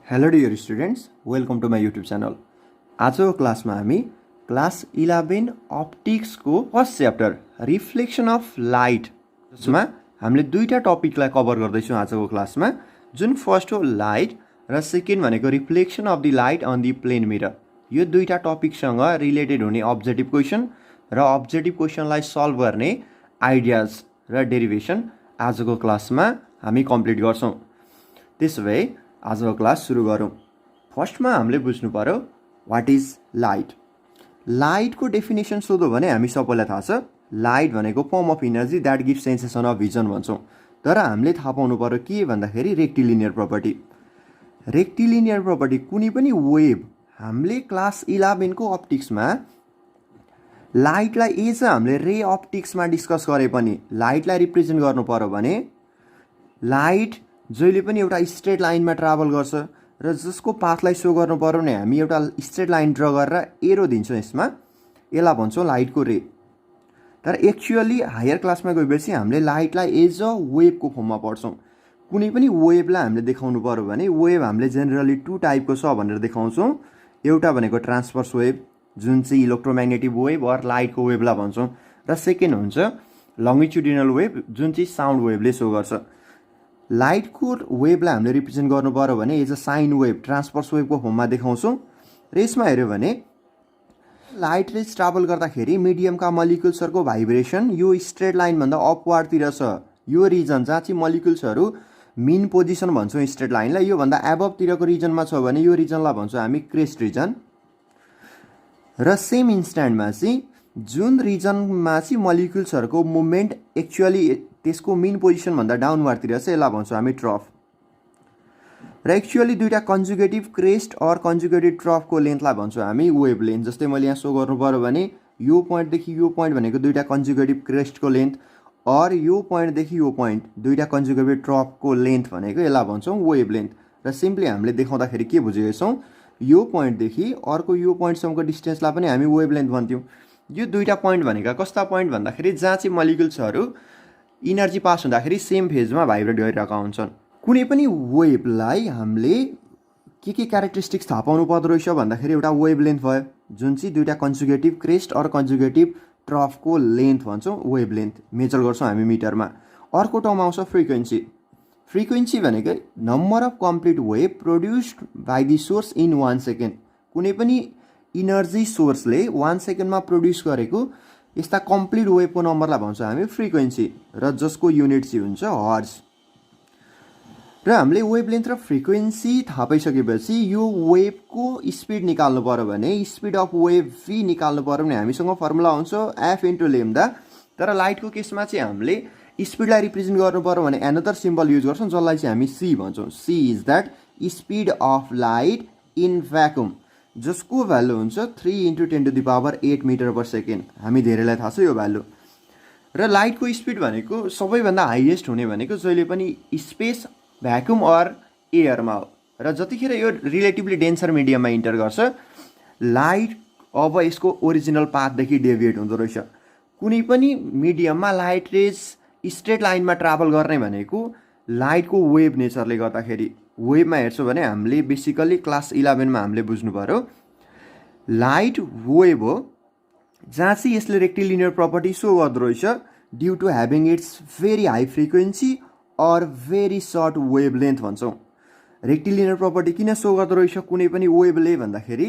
Hello dear students, welcome to my YouTube channel. आजको क्लासमा हामी क्लास 11 अप्टिक्सको first chapter reflection of light जसमा हामीले दुईटा टपिकलाई कभर गर्दैछौँ आजको क्लासमा। जुन फर्स्ट हो लाइट र सेकेन्ड भनेको reflection of the light on the plane mirror. यो दुईटा टपिकसँग रिलेटेड हुने अब्जेक्टिभ क्वेसन र अब्जेक्टिभ क्वेसनलाई सल्भ गर्ने आइडियाज र डेरिभेसन आजको क्लासमा हामी कम्प्लिट गर्छौँ। त्यसो भए आजको क्लास सुरु गरौँ। फर्स्टमा हामीले बुझ्नु पर्यो वाट इज लाइट। लाइटको डेफिनेसन सोध्यो भने हामी सबैलाई थाहा छ, लाइट भनेको form of energy that give sensation of vision भन्छौँ। तर हामीले थाहा पाउनु पर्यो के भन्दाखेरि रेक्टिलिनियर प्रपर्टी। रेक्टिलिनियर प्रपर्टी कुनै पनि वेभ हामीले क्लास 11 को अप्टिक्समा लाइटलाई एज हामीले रे अप्टिक्समा डिस्कस गरे पनि लाइटलाई रिप्रेजेन्ट गर्नु पर्यो भने लाइट जहिले पनि एउटा स्ट्रेट लाइनमा ट्राभल गर्छ र जसको पाथलाई सो गर्नु पर्यो भने हामी एउटा स्ट्रेट लाइन ड्र गरेर एरो दिन्छौँ, यसमा यसलाई भन्छौँ लाइटको रे। तर एक्चुअली हायर क्लासमा गएपछि हामीले लाइटलाई एज अ वेभको फर्ममा पढ्छौँ। कुनै पनि वेभलाई हामीले देखाउनु पर्यो भने वेभ हामीले जेनरली टु टाइपको छ भनेर देखाउँछौँ। एउटा भनेको ट्रान्सभर्स वेभ जुन चाहिँ इलेक्ट्रोम्याग्नेटिक वेभ अर लाइटको वेभलाई भन्छौँ, र सेकेन्ड हुन्छ लङ्गिट्युडिनल वेभ जुन चाहिँ साउन्ड वेभले सो गर्छ। लाइटको वेभलाई हामीले रिप्रेजेन्ट गर्नु पर्यो भने as a sine wave transverse वेभको फर्ममा देखाउँछौँ। र यसमा हेऱ्यो भने लाइट रेज ट्राभल गर्दाखेरि मिडियमका मलिक्युल्सहरूको भाइब्रेसन यो स्ट्रेट लाइनभन्दा अपवार्डतिर छ। यो रिजन जहाँ चाहिँ मलिक्युल्सहरू मिन पोजिसन भन्छौँ स्ट्रेट लाइनलाई, योभन्दा एबभतिरको रिजनमा छ भने यो रिजनलाई भन्छौँ हामी क्रेस्ट रिजन। र सेम इन्स्ट्यान्टमा चाहिँ जुन रिजनमा चाहिँ मलिक्युल्सहरूको मुभमेन्ट एक्चुअली त्यसको मिन पोजिसनभन्दा डाउनवार्डतिर छ यसलाई भन्छौँ हामी ट्रफ। र एक्चुअली दुईवटा कन्जुगेटिभ क्रेस्ट अर कन्जुगेटिभ ट्रफको लेन्थलाई भन्छौँ हामी वेभ लेन्थ। जस्तै मैले यहाँ सो गर्नु पर्यो भने यो पोइन्टदेखि यो पोइन्ट भनेको दुईवटा कन्जुगेटिभ क्रेस्टको लेन्थ, अर यो पोइन्टदेखि यो पोइन्ट दुईवटा कन्जुगेटिभ ट्रफको लेन्थ भनेको यसलाई भन्छौँ वेभ लेन्थ। र सिम्पली हामीले देखाउँदाखेरि के बुझेको छौँ, यो पोइन्टदेखि अर्को यो पोइन्टसम्मको डिस्टेन्सलाई पनि हामी वेभ लेन्थ भन्थ्यौँ। यो दुईवटा पोइन्ट भनेका कस्ता पोइन्ट भन्दाखेरि जहाँ चाहिँ मलिक्युल्सहरू इनर्जी पास हुँदाखेरि सेम फेजमा भाइब्रेट गरिरहेका हुन्छन्। कुनै पनि वेभलाई हामीले के क्यारेक्टरिस्टिक्स थाहा पाउनु पर्दो रहेछ भन्दाखेरि एउटा वेभ लेन्थ भयो जुन चाहिँ दुईवटा कन्जुगेटिभ क्रेस्ट अर कन्जुगेटिभ ट्रफको लेन्थ भन्छौँ, वेभ लेन्थ मेजर गर्छौँ हामी मिटरमा। अर्को टर्म आउँछ फ्रिक्वेन्सी। फ्रिक्वेन्सी भनेको number of complete wave produced by the source in 1 second. कुनै पनि इनर्जी सोर्सले 1 सेकेन्डमा प्रोड्युस गरेको यस्ता कम्प्लिट वेभको नम्बरलाई भन्छौँ हामी फ्रिक्वेन्सी, र जसको युनिट चाहिँ हुन्छ हर्ज। र हामीले वेभ लेन्थ र फ्रिक्वेन्सी थाहा पाइसकेपछि यो वेभको स्पिड निकाल्नु पर्यो भने स्पिड अफ वेभ v निकाल्नु पर्यो भने हामीसँग फर्मुला हुन्छ f इन्टु लेम्दा। तर लाइटको केसमा चाहिँ हामीले स्पिडलाई रिप्रेजेन्ट गर्नु पर्यो भने एनदर सिम्बल युज गर्छौँ जसलाई चाहिँ हामी c भन्छौँ। c is that speed of light in vacuum, जसको भ्यालु हुन्छ 3 × 10⁸ मिटर पर सेकेन्ड। हामी धेरैलाई थाहा छ यो भ्यालु। र लाइटको स्पिड भनेको सबैभन्दा हाइएस्ट हुने भनेको जहिले पनि स्पेस भ्याकुम अर एयरमा हो। र जतिखेर यो रिलेटिभली डेन्सर मिडियममा इन्टर गर्छ लाइट अब यसको ओरिजिनल पाथदेखि डेभिएट हुँदो रहेछ। कुनै पनि मिडियममा लाइट रेज स्ट्रेट लाइनमा ट्राभल गर्ने भनेको लाइटको वेभ नेचरले गर्दाखेरि। वेभमा हेर्छौँ भने हामीले बेसिकली क्लास 11 मा हामीले बुझ्नु पर्यो लाइट वेभ हो जहाँ चाहिँ यसले रेक्टिलिनियर प्रपर्टी सो गर्दो रहेछ due to having its very high frequency or very short wavelength भन्छौँ। रेक्टिलिनियर प्रपर्टी किन सो गर्दो रहेछ कुनै पनि वेभले भन्दाखेरि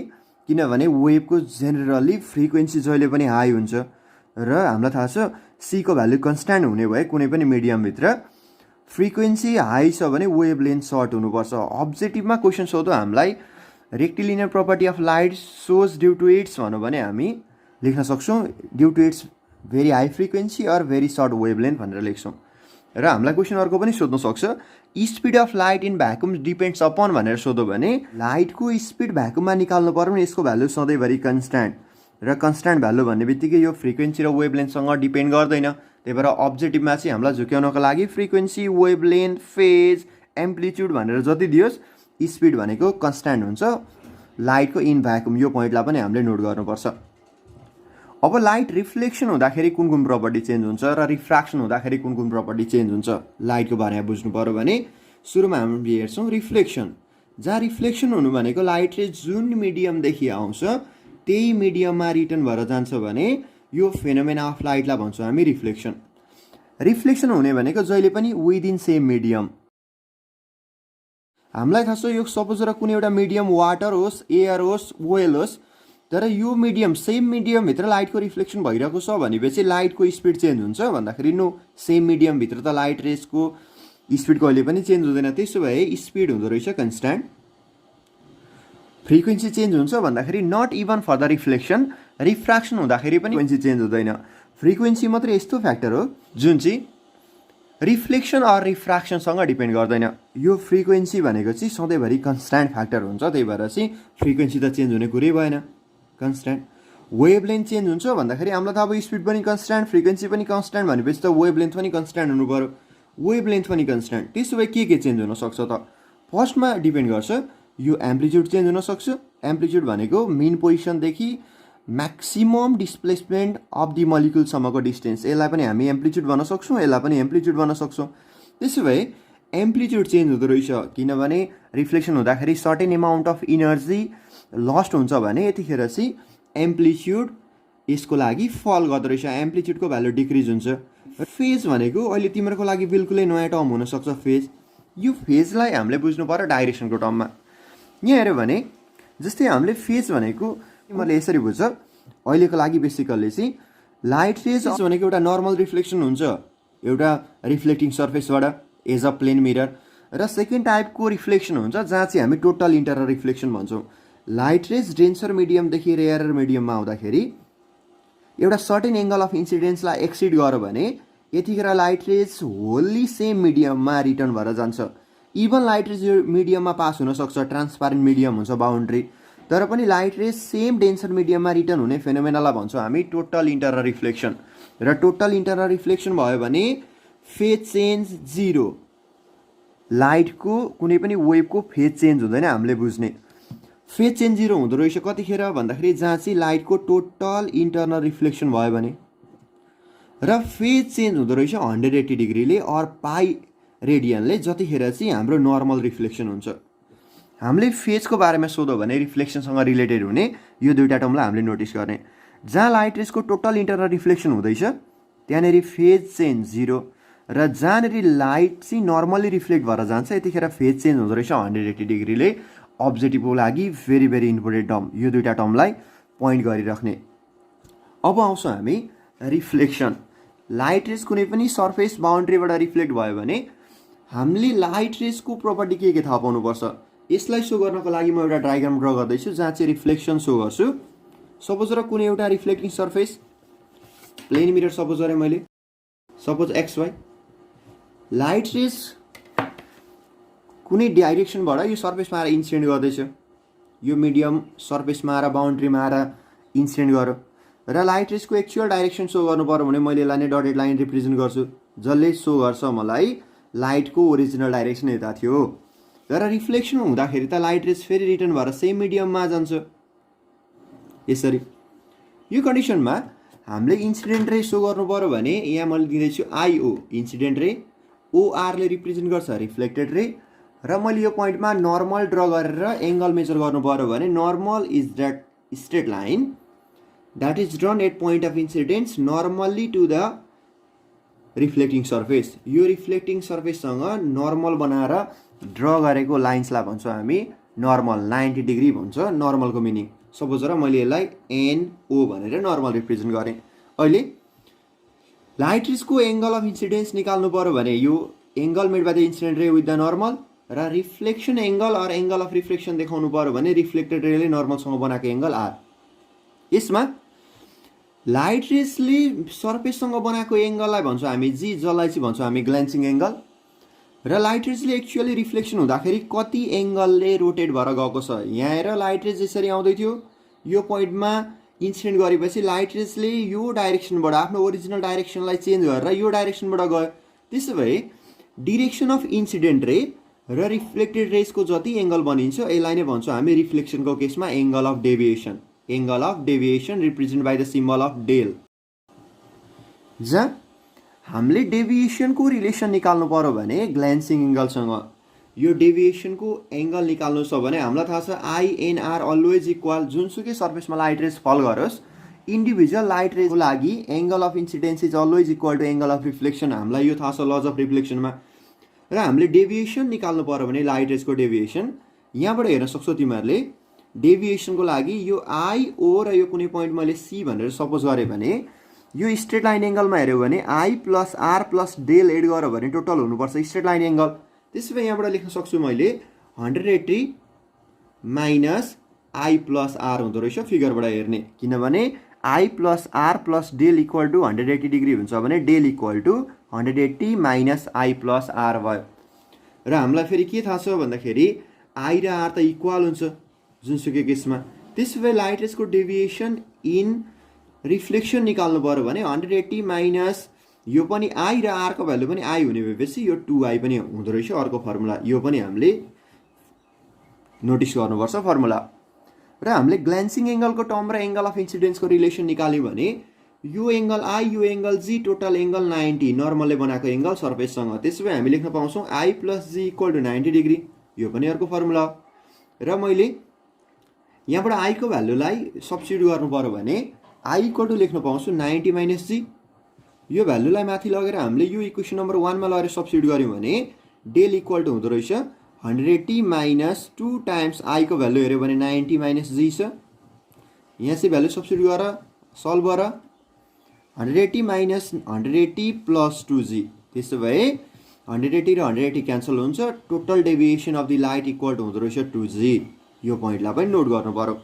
किनभने वेभको जेनरली फ्रिक्वेन्सी जहिले पनि हाई हुन्छ र हामीलाई थाहा छ c को भ्यालु कन्स्ट्यान्ट हुने भए कुनै पनि मिडियमभित्र फ्रिक्वेन्सी हाई छ भने वेभ लेन्थ सर्ट हुनुपर्छ। अब्जेक्टिभमा क्वेसन सोध्यो हामीलाई rectilinear property of light shows due to its भन्यो भने हामी लेख्न सक्छौँ due to its very high frequency or very short wavelength भनेर लेख्छौँ। र हामीलाई क्वेसन अर्को पनि सोध्न सक्छ speed of light in vacuum depends upon भनेर सोध्यो भने लाइटको स्पिड भ्याकुममा निकाल्नु पर्यो भने यसको भ्यालु सधैँभरि कन्स्ट्यान्ट, र कन्स्ट्यान्ट भ्यालु भन्ने बित्तिकै यो फ्रिक्वेन्सी र वेभ लेन्थसँग डिपेन्ड गर्दैन। त्यही भएर अब्जेक्टिभमा चाहिँ हामीलाई झुक्याउनको लागि frequency, wavelength, phase, amplitude भनेर जति दियोस् स्पिड भनेको कन्स्ट्यान्ट हुन्छ लाइटको इन भ्याकुम। यो पोइन्टलाई पनि हामीले नोट गर्नुपर्छ। अब लाइट रिफ्लेक्सन हुँदाखेरि कुन कुन प्रपर्टी चेन्ज हुन्छ र रिफ्र्याक्सन हुँदाखेरि कुन कुन प्रपर्टी चेन्ज हुन्छ लाइटको बारेमा बुझ्नु पर्यो भने सुरुमा हामी हेर्छौँ रिफ्लेक्सन। जहाँ रिफ्लेक्सन हुनु भनेको लाइट रे जुन मिडियमदेखि आउँछ त्यही मिडियममा रिटर्न भएर जान्छ भने यो फेनोमेना अफ लाइटलाई भन्छौँ हामी रिफ्लेक्सन। रिफ्लेक्सन हुने भनेको जहिले पनि विदिन सेम मिडियम। हामीलाई थाहा छ यो सपोज र कुनै एउटा मिडियम वाटर होस्, एयर होस्, ओइल होस्, तर यो मिडियम सेम मिडियमभित्र लाइटको रिफ्लेक्सन भइरहेको छ भनेपछि लाइटको स्पिड चेन्ज हुन्छ भन्दाखेरि नो, सेम मिडियमभित्र त लाइट रेसको स्पिड कहिले पनि चेन्ज हुँदैन। त्यसो भए स्पिड हुँदो रहेछ कन्स्ट्यान्ट। फ्रिक्वेन्सी चेन्ज हुन्छ भन्दाखेरि not even for the reflection, refraction हुँदाखेरि पनि फ्रिक्वेन्सी चेन्ज हुँदैन। फ्रिक्वेन्सी मात्रै यस्तो फ्याक्टर हो जुन चाहिँ रिफ्लेक्सन अर रिफ्र्याक्सनसँग डिपेन्ड गर्दैन। यो फ्रिक्वेन्सी भनेको चाहिँ सधैँभरि कन्स्ट्यान्ट फ्याक्टर हुन्छ, त्यही भएर चाहिँ फ्रिक्वेन्सी त चेन्ज हुने कुरै भएन, कन्स्ट्यान्ट। वेभलेन्थ चेन्ज हुन्छ भन्दाखेरि हामीलाई त अब स्पिड पनि कन्स्ट्यान्ट, फ्रिक्वेन्सी पनि कन्स्ट्यान्ट भनेपछि त वेभलेन्थ पनि कन्स्ट्यान्ट हुनु पऱ्यो, वेभलेन्थ पनि कन्स्ट्यान्ट। त्यसो भए के चेन्ज हुनसक्छ त? फर्स्टमा डिपेन्ड गर्छ यो एम्प्लिट्युड चेन्ज हुनसक्छ। एम्प्लिट्युड भनेको मेन पोजिसनदेखि म्याक्सिमम डिस्प्लेसमेन्ट अफ दि मलिक्युलसम्मको डिस्टेन्स, यसलाई पनि हामी एम्प्लिट्युड भन्न सक्छौँ, यसलाई पनि एम्प्लिट्युड भन्न सक्छौँ। त्यसो भए एम्प्लिट्युड चेन्ज हुँदो रहेछ किनभने रिफ्लेक्सन हुँदाखेरि certain amount of energy lost हुन्छ भने यतिखेर चाहिँ एम्प्लिट्युड यसको लागि फल गर्दो रहेछ, एम्प्लिट्युडको भ्यालु डिक्रिज हुन्छ। फेज भनेको अहिले तिमीहरूको लागि बिल्कुलै नयाँ टर्म हुनसक्छ फेज। यो फेजलाई हामीले बुझ्नु पर्यो डाइरेक्सनको टर्ममा। यहाँ हेऱ्यो भने जस्तै हामीले फेज भनेको मैले यसरी बुझ्छ अहिलेको लागि बेसिकल्ली चाहिँ लाइट रेज भनेको एउटा नर्मल रिफ्लेक्सन हुन्छ एउटा रिफ्लेक्टिङ सर्फेसबाट एज अ प्लेन मिरर, र सेकेन्ड टाइपको रिफ्लेक्सन हुन्छ जहाँ चाहिँ हामी टोटल इन्टरनल रिफ्लेक्सन भन्छौँ। लाइट रेज डेन्सर मिडियमदेखि रेयरर मिडियममा आउँदाखेरि एउटा सर्टेन एङ्गल अफ इन्सिडेन्सलाई एक्सिड गर्यो भने यतिखेर लाइट रेज होल्ली सेम मिडियममा रिटर्न भएर जान्छ। इभन लाइट रेज मिडियममा पास हुनसक्छ, ट्रान्सपारेन्ट मिडियम हुन्छ बााउन्ड्री, तर पनि लाइट रेज सेम डेन्सर मिडियममा रिटर्न हुने फेनोमेनालाई भन्छौँ हामी टोटल इन्टरनल रिफ्लेक्सन। र टोटल इन्टरनल रिफ्लेक्सन भयो भने फेज चेन्ज जिरो, लाइटको कुनै पनि वेभको फेज चेन्ज हुँदैन हामीले बुझ्ने। फेज चेन्ज जिरो हुँदो रहेछ कतिखेर भन्दाखेरि जहाँ चाहिँ लाइटको टोटल इन्टरनल रिफ्लेक्सन भयो भने, र फेज चेन्ज हुँदो रहेछ 180 डिग्रीले अर पाई रेडियनले जतिखेर चाहिँ हाम्रो नर्मल रिफ्लेक्सन हुन्छ। हामीले फेजको बारेमा सोध्यो भने रिफ्लेक्सनसँग रिलेटेड हुने यो दुईवटा टर्मलाई हामीले नोटिस गर्ने। जहाँ लाइट रेसको टोटल इन्टरनल रिफ्लेक्सन हुँदैछ त्यहाँनिर फेज चेन्ज जिरो, र जहाँनिर लाइट चाहिँ नर्मली रिफ्लेक्ट भएर जान्छ यतिखेर फेज चेन्ज हुँदो रहेछ 180 डिग्रीले। अब्जेक्टिभको लागि भेरी भेरी इम्पोर्टेन्ट टर्म, यो दुईवटा टर्मलाई पोइन्ट गरिराख्ने। अब आउँछौँ हामी रिफ्लेक्सन। लाइट रेस कुनै पनि सर्फेस बााउन्ड्रीबाट रिफ्लेक्ट भयो भने हामीले लाइट रेसको प्रपर्टी के थाहा पाउनुपर्छ। यसलाई सो गर्नको लागि म एउटा डायग्राम ड्र गर्दैछु जहाँ चाहिँ रिफ्लेक्सन सो गर्छु। सपोज र कुनै एउटा reflecting surface plane mirror suppose गरेँ मैले, सपोज XY, लाइट रेस कुनै डाइरेक्सनबाट यो सर्फेसमा आएर इन्सिडेन्ट गर्दैछ, यो मिडियम सर्फेसमा आएर बााउन्ड्रीमा आएर इन्सिडेन्ट गर्यो, र लाइट रेसको एक्चुअल डाइरेक्सन सो गर्नु पर्यो भने मैले यसलाई नै डटेड लाइन रिप्रेजेन्ट गर्छु, जसले सो गर्छ मलाई लाइटको ओरिजिनल डाइरेक्सन यता थियो। तर रिफ्लेक्सन हुँदाखेरि त लाइट रेस फेरि रिटर्न भएर सेम मिडियममा जान्छ यसरी। यो कन्डिसनमा हामीले इन्सिडेन्ट रे सो गर्नु पर्यो भने यहाँ मैले दिँदैछु IO, इन्सिडेन्ट रे, OR ले रिप्रेजेन्ट गर्छ रिफ्लेक्टेड रे, र मैले यो पोइन्टमा नर्मल ड्र गरेर एङ्गल मेजर गर्नु पर्यो भने normal is that straight line that is drawn at point of incidence normally to the reflecting surface. यो रिफ्लेक्टिङ सर्फेससँग नर्मल बनाएर ड्र गरेको लाइन्सलाई भन्छौँ हामी नर्मल, 90 डिग्री भन्छ नर्मलको मिनिङ। सपोज र मैले यसलाई NO भनेर नर्मल रिप्रेजेन्ट गरेँ। अहिले लाइट रेसको एङ्गल अफ इन्सिडेन्स निकाल्नु पर्यो भने यो angle made by the incident ray with the normal, र reflection angle or angle of reflection देखाउनु पर्यो भने रिफ्लेक्टेड रेले नर्मलसँग बनाएको एङ्गल R। यसमा लाइट रेसले सर्फेससँग बनाएको एङ्गललाई भन्छौँ हामी G, जसलाई चाहिँ भन्छौँ हामी ग्ल्यान्सिङ एङ्गल, र लाइट रेसले एक्चुअली रिफ्लेक्सन हुँदाखेरि कति एङ्गलले रोटेट भएर गएको छ। यहाँ हेर लाइट रेस यसरी आउँदै थियो, यो पोइन्टमा इन्सिडेन्ट गरेपछि लाइट रेसले यो डाइरेक्सनबाट आफ्नो ओरिजिनल डाइरेक्सनलाई चेन्ज गरेर यो डाइरेक्सनबाट गयो। त्यसो भए डिरेक्सन अफ इन्सिडेन्ट रे र रिफ्लेक्टेड रेसको जति एङ्गल बनिन्छ यसलाई नै भन्छौँ हामी रिफ्लेक्सनको केसमा angle of deviation. Angle of deviation represent by the symbol of del. जहाँ हामीले डेभिएसनको रिलेसन निकाल्नु पर्यो भने ग्ल्यान्सिङ एङ्गलसँग, यो डेभिएसनको एङ्गल निकाल्नु छ भने हामीलाई थाहा छ INR अलवेज इक्वल जुनसुकै सर्फेसमा लाइट रेज फल गरोस् इन्डिभिजुअल लाइट रेजको लागि angle of incidence is always equal to angle of reflection. हामीलाई यो थाहा छ लज अफ रिफ्लेक्सनमा। र हामीले डेभिएसन निकाल्नु पर्यो भने लाइट रेजको डेभिएसन यहाँबाट हेर्न सक्छौ तिमीहरूले डेभिएसनको लागि यो IO र यो कुनै पोइन्ट मैले C भनेर सपोज गरेँ भने यो स्ट्रेट लाइन एङ्गलमा हेऱ्यो भने I plus R plus del add गर्यो भने टोटल हुनुपर्छ स्ट्रेट लाइन एङ्गल। त्यसो भए यहाँबाट लेख्न सक्छु मैले 180 माइनस I प्लस R हुँदो रहेछ फिगरबाट हेर्ने, किनभने I plus R plus del equal to 180 degree हुन्छ भने del equal to 180 minus I plus R भयो। र हामीलाई फेरि के थाहा छ भन्दाखेरि I र R त इक्वल हुन्छ जुनसुकै केसमा। त्यसो भए लाइट रेजको डेभिएसन इन रिफ्लेक्सन निकाल्नु पर्यो भने 180 माइनस यो पनि I र R को भ्यालु पनि I हुने भएपछि यो 2I पनि हुँदो रहेछ अर्को फर्मुला। यो पनि हामीले नोटिस गर्नुपर्छ फर्मुला। र हामीले ग्ल्यान्सिङ एङ्गलको टर्म र एङ्गल अफ इन्सिडेन्सको रिलेसन निकाल्यो भने यो एङ्गल I यो एङ्गल G टोटल एङ्गल 90 नर्मलले बनाएको एङ्गल सर्फेससँग। त्यसो भए हामी लेख्न पाउँछौँ I plus G equal to 90 degree. यो पनि अर्को फर्मुला। र मैले यहाँबाट I को भ्यालुलाई सब्स्टिट्युट गर्नु पर्यो भने I इक्वल टु लेख्न पाउँछु 90 माइनस G। यो भ्यालुलाई माथि लगेर हामीले यो इक्वेसन नम्बर 1 मा लगेर सब्स्टिट्युट गर्यौँ भने डेल इक्वल टु हुँदो रहेछ 180 माइनस 2 टाइम्स I को भ्यालु हेऱ्यो भने 90 माइनस G छ। यहाँ चाहिँ भ्यालु सब्स्टिट्युट गरेर सल्भ गर 180 माइनस 180 प्लस 2G। त्यसो भए 180 र 180 क्यान्सल हुन्छ। Total deviation of the light equal to हुँदो रहेछ 2G। यो पोइन्टलाई पनि नोट गर्नु पर्यो।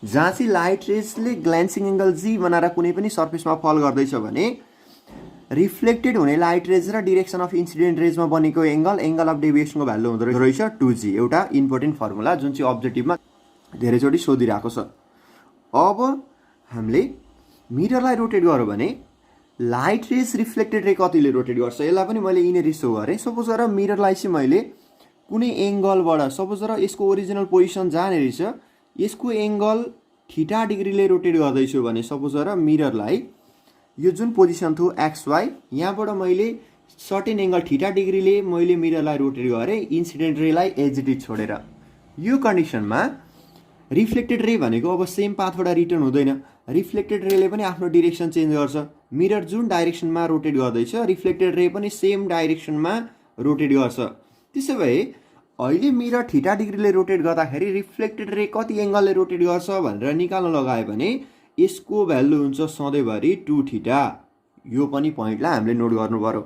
जहाँ चाहिँ लाइट रेजले ग्ल्यान्सिङ एङ्गल G बनाएर कुनै पनि सर्फेसमा फल गर्दैछ भने रिफ्लेक्टेड हुने लाइट रेज र डिरेक्सन अफ इन्सिडेन्ट रेजमा बनेको एङ्गल अफ डेभिएसनको भ्यालु हुँदो रहेछ 2G। एउटा इम्पोर्टेन्ट फर्मुला जुन चाहिँ अब्जेक्टिभमा धेरैचोटि सोधिरहेको छ। अब हामीले मिररलाई रोटेट गर्यो भने लाइट रेज रिफ्लेक्टेड रे कतिले रोटेट गर्छ यसलाई पनि मैले यिनीहरू सो गरेँ। सपोज गर मिररलाई चाहिँ मैले कुनै एङ्गलबाट सपोज गर यसको ओरिजिनल पोजिसन जहाँनिर छ यसको एङ्गल थीटा डिग्रीले रोटेट गर्दैछु भने सपोज गर मिररलाई यो जुन पोजिसन थियो XY यहाँबाट मैले सर्टेन एङ्गल थीटा डिग्रीले मैले मिररलाई रोटेट गरेँ इन्सिडेन्ट रेलाई एज इट इज छोडेर। यो कन्डिसनमा रिफ्लेक्टेड रे भनेको अब सेम पाथबाट रिटर्न हुँदैन। रिफ्लेक्टेड रेले पनि आफ्नो डिरेक्सन चेन्ज गर्छ। मिरर जुन डाइरेक्सनमा रोटेट गर्दैछ रिफ्लेक्टेड रे पनि सेम डाइरेक्सनमा रोटेट गर्छ। त्यसो भए अहिले मिरर थीटा डिग्रीले रोटेट गर्दाखेरि रिफ्लेक्टेड रे कति एङ्गलले रोटेट गर्छ भनेर निकाल्न लगायो भने यसको भ्यालु हुन्छ सधैँभरि 2 थीटा। यो पनि पोइन्टलाई हामीले नोट गर्नु पर्यो।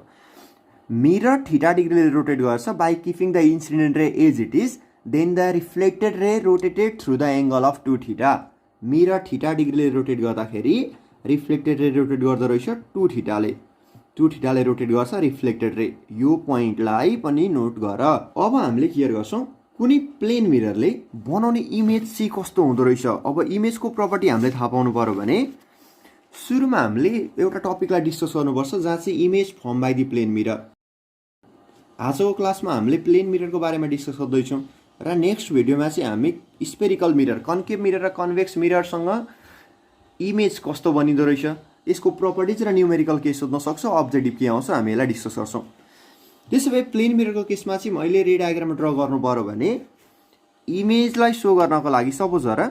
मिरर थीटा डिग्रीले रोटेट गर्छ by keeping the incident ray as it is then the reflected ray rotated through the angle of 2 theta. Mirror theta डिग्रीले रोटेट गर्दाखेरि रिफ्लेक्टेड रे रोटेट गर्दो रहेछ 2 थीटाले रोटेट गर्छ रिफ्लेक्टेड रे। यो पोइन्टलाई पनि नोट गर। अब हामीले क्लियर गर्छौँ कुनै प्लेन मिररले बनाउने इमेज चाहिँ कस्तो हुँदो रहेछ। अब इमेजको प्रपर्टी हामीले थाहा पाउनु पर्यो भने सुरुमा हामीले एउटा टपिकलाई डिस्कस गर्नुपर्छ जहाँ चाहिँ image form by the plane mirror. आजको क्लासमा हामीले प्लेन मिररको बारेमा डिस्कस गर्दैछौँ र नेक्स्ट भिडियोमा चाहिँ हामी स्पेरिकल मिरर कन्केभ मिरर र कन्भेक्स मिररसँग इमेज कस्तो बनिँदो रहेछ यसको प्रपर्टिज र न्युमेरिकल के सोध्न सक्छौँ अब्जेक्टिभ के आउँछ हामी यसलाई डिस्कस गर्छौँ। त्यसो भए प्लेन मिररको केसमा चाहिँ मैले रे डायग्राम ड्र गर्नु पर्यो भने इमेजलाई सो गर्नको लागि सपोज गर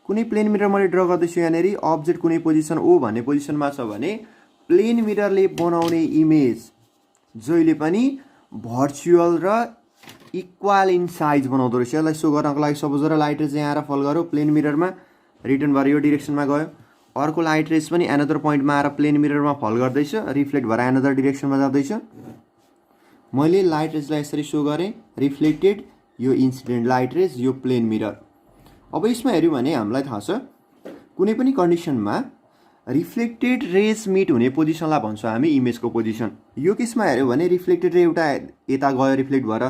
कुनै प्लेन मिरर मैले ड्र गर्दैछु यहाँनिर अब्जेक्ट कुनै पोजिसन O भन्ने पोजिसनमा छ भने प्लेन मिररले बनाउने इमेज जहिले पनि भर्चुअल र इक्वल इन साइज बनाउँदो रहेछ। यसलाई सो गर्नको लागि सपोज गर लाइट रेज यहाँ आएर फल गर्यो प्लेन मिररमा रिटर्न भएर यो डिरेक्सनमा गयो। अर्को लाइट रेज पनि एनदर पोइन्टमा आएर प्लेन मिररमा फल गर्दैछ रिफ्लेक्ट भएर एनदर डिरेक्सनमा जाँदैछ। मैले लाइट रेजलाई यसरी सो गरेँ रिफ्लेक्टेड यो इन्सिडेन्ट लाइट रेज यो प्लेन मिरर। अब यसमा हेऱ्यौँ भने हामीलाई थाहा छ कुनै पनि कन्डिसनमा रिफ्लेक्टेड रेज मिट हुने पोजिसनलाई भन्छ हामी इमेजको पोजिसन। यो केसमा हेऱ्यौँ भने रिफ्लेक्टेड रे एउटा यता गयो रिफ्लेक्ट भएर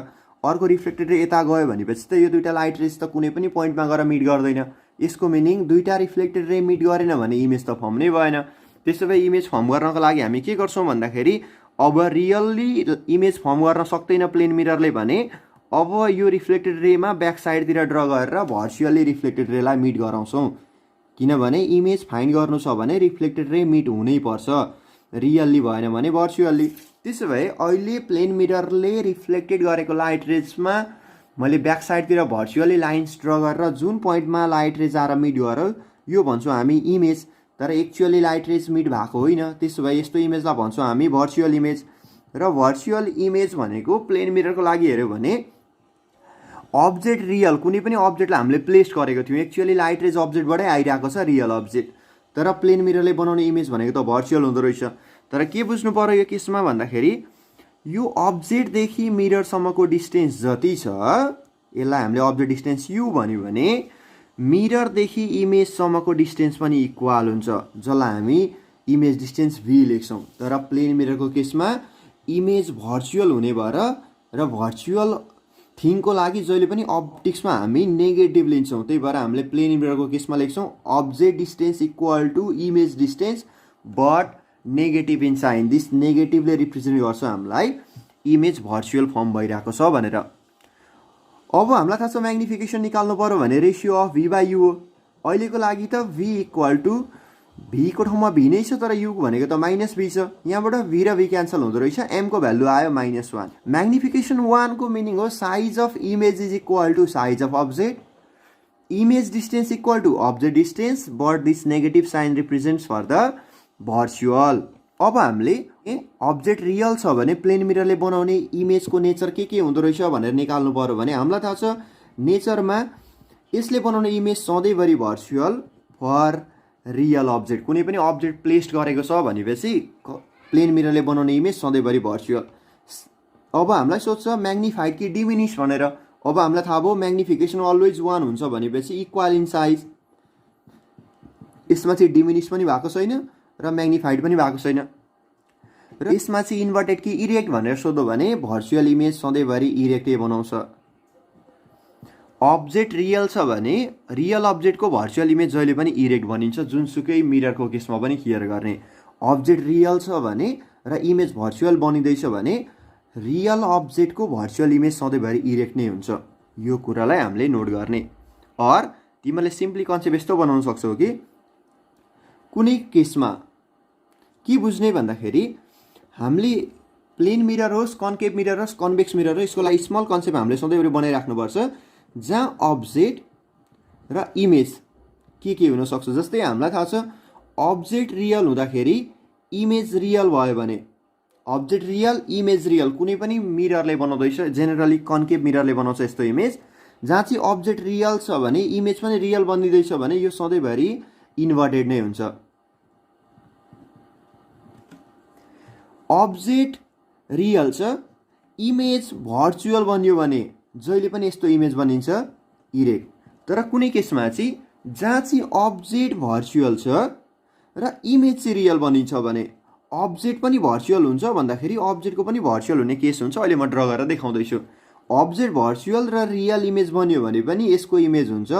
अर्को रिफ्लेक्टेड रे यता गयो भनेपछि त यो दुईटा लाइट रेज त कुनै पनि पोइन्टमा गएर मिट गर्दैन। यसको मिनिङ दुईटा रिफ्लेक्टेड रे मिट गरेन भने इमेज त फर्म नै भएन। त्यसो भए इमेज फर्म गर्नको लागि हामी के गर्छौँ भन्दाखेरि अब रियल्ली इमेज फर्म गर्न सक्दैन प्लेन मिररले भने अब यो रिफ्लेक्टेड रेमा ब्याक साइडतिर ड्र गरेर भर्चुअली रिफ्लेक्टेड रेलाई मिट गराउँछौँ। किनभने इमेज फाइन्ड गर्नु छ भने रिफ्लेक्टेड रे मिट हुनै पर्छ। रियल्ली भएन भने भर्चुअल्ली। त्यसो भए अहिले प्लेन मिररले रिफ्लेक्टेड गरेको लाइट रेजमा मैले ब्याक साइडतिर भर्चुअली लाइन्स ड्र गरेर जुन पोइन्टमा लाइट रेज आएर मिट गऱ्यो यो भन्छौँ हामी इमेज, तर एक्चुअली लाइट रेज मिट भएको होइन। त्यसो भए यस्तो इमेजलाई भन्छौँ हामी भर्चुअल इमेज। र भर्चुअल इमेज भनेको प्लेन मिररको लागि हेऱ्यो भने अब्जेक्ट रियल, कुनै पनि अब्जेक्टलाई हामीले प्लेस गरेको थियौँ, एक्चुअली लाइट रेज अब्जेक्टबाटै आइरहेको छ रियल अब्जेक्ट, तर प्लेन मिररले बनाउने इमेज भनेको त भर्चुअल हुँदो रहेछ। तर के बुझ्नु पर्यो यो केसमा भन्दाखेरि यो अब्जेक्टदेखि मिररसम्मको डिस्टेन्स जति छ यसलाई हामीले अब्जेक्ट डिस्टेन्स यु भन्यो भने मिररदेखि इमेजसम्मको डिस्टेन्स पनि इक्वल हुन्छ, जसलाई हामी इमेज डिस्टेन्स भी लेख्छौँ। तर प्लेन मिररको केसमा इमेज भर्चुअल हुने भएर र भर्चुअल थिङको लागि जहिले पनि अप्टिक्समा हामी नेगेटिभ लिन्छौँ, त्यही भएर हामीले प्लेन मिररको केसमा लेख्छौँ object distance equal to image distance but negative in sign. This नेगेटिभले रिप्रेजेन्ट गर्छ हामीलाई इमेज भर्चुअल फर्म भइरहेको छ भनेर। अब हामीलाई थाहा छ म्याग्निफिकेसन निकाल्नु पर्यो भने ratio of V by U हो। अहिलेको लागि त भी इक्वल टु भीको ठाउँमा भी नै छ, तर यु भनेको त माइनस भी छ, यहाँबाट भी र भी क्यान्सल हुँदो रहेछ, एमको भ्यालु आयो -1। म्याग्निफिकेसन 1 को मिनिङ हो size of image is equal to size of object, image distance equal to object distance but this negative sign represents for the virtual. अब हामीले अब्जेक्ट रियल छ भने प्लेन मिररले बनाउने इमेजको नेचर के हुँदो रहेछ भनेर निकाल्नु पर्यो भने हामीलाई थाहा छ नेचरमा यसले बनाउने इमेज सधैँभरि भर्चुअल फर रियल अब्जेक्ट। कुनै पनि अब्जेक्ट प्लेस्ड गरेको छ भनेपछि प्लेन मिररले बनाउने इमेज सधैँभरि भर्चुअल। अब हामीलाई सोध्छ म्याग्निफाइड कि डिमिनिस भनेर। अब हामीलाई थाहा भयो म्याग्निफिकेसन अलवेज 1 हुन्छ भनेपछि इक्वल इन साइज, यसमा चाहिँ डिमिनिस पनि भएको छैन र म्याग्निफाइड पनि भएको छैन। र यसमा चाहिँ इन्भर्टेड कि इरेक्ट भनेर सोध्यो भने भर्चुअल इमेज सधैँभरि इरेक्टै बनाउँछ। अब्जेक्ट रियल छ भने रियल अब्जेक्टको भर्चुअल इमेज जहिले पनि इरेक्ट बनिन्छ, जुनसुकै मिररको केसमा पनि क्लियर गर्ने। अब्जेक्ट रियल छ भने र इमेज भर्चुअल बनिँदैछ भने रियल अब्जेक्टको भर्चुअल इमेज सधैँभरि इरेक्ट नै हुन्छ। यो कुरालाई हामीले नोट गर्ने। अर तिमीले सिम्पली कन्सेप्ट यस्तो बनाउन सक्छौ कि कुनै केसमा के बुझ्ने भन्दाखेरि हामीले प्लेन मिरर होस्, कन्केभ मिरर होस्, कन्भेक्स मिरर होस्, यसको लागि स्मल कन्सेप्ट हामीले सधैँभरि बनाइराख्नुपर्छ जहाँ अब्जेक्ट र इमेज के हुनसक्छ। जस्तै हामीलाई थाहा छ अब्जेक्ट रियल हुँदाखेरि इमेज रियल भयो भने अब्जेक्ट रियल इमेज रियल कुनै पनि मिररले बनाउँदैछ, जेनरली कन्केभ मिररले बनाउँछ यस्तो इमेज, जहाँ चाहिँ अब्जेक्ट रियल छ भने इमेज पनि रियल बनिँदैछ भने यो सधैँभरि इन्भर्टेड नै हुन्छ। अब्जेक्ट रियल छ इमेज भर्चुअल बन्यो भने जहिले पनि यस्तो इमेज बनिन्छ इरेक्ट। तर कुनै केसमा चाहिँ जहाँ चाहिँ अब्जेक्ट भर्चुअल छ र इमेज चाहिँ रियल बनिन्छ भने अब्जेक्ट पनि भर्चुअल हुन्छ भन्दाखेरि अब्जेक्टको पनि भर्चुअल हुने केस हुन्छ। अहिले म ड्र गरेर देखाउँदैछु। अब्जेक्ट भर्चुअल र रियल इमेज बन्यो भने पनि यसको इमेज हुन्छ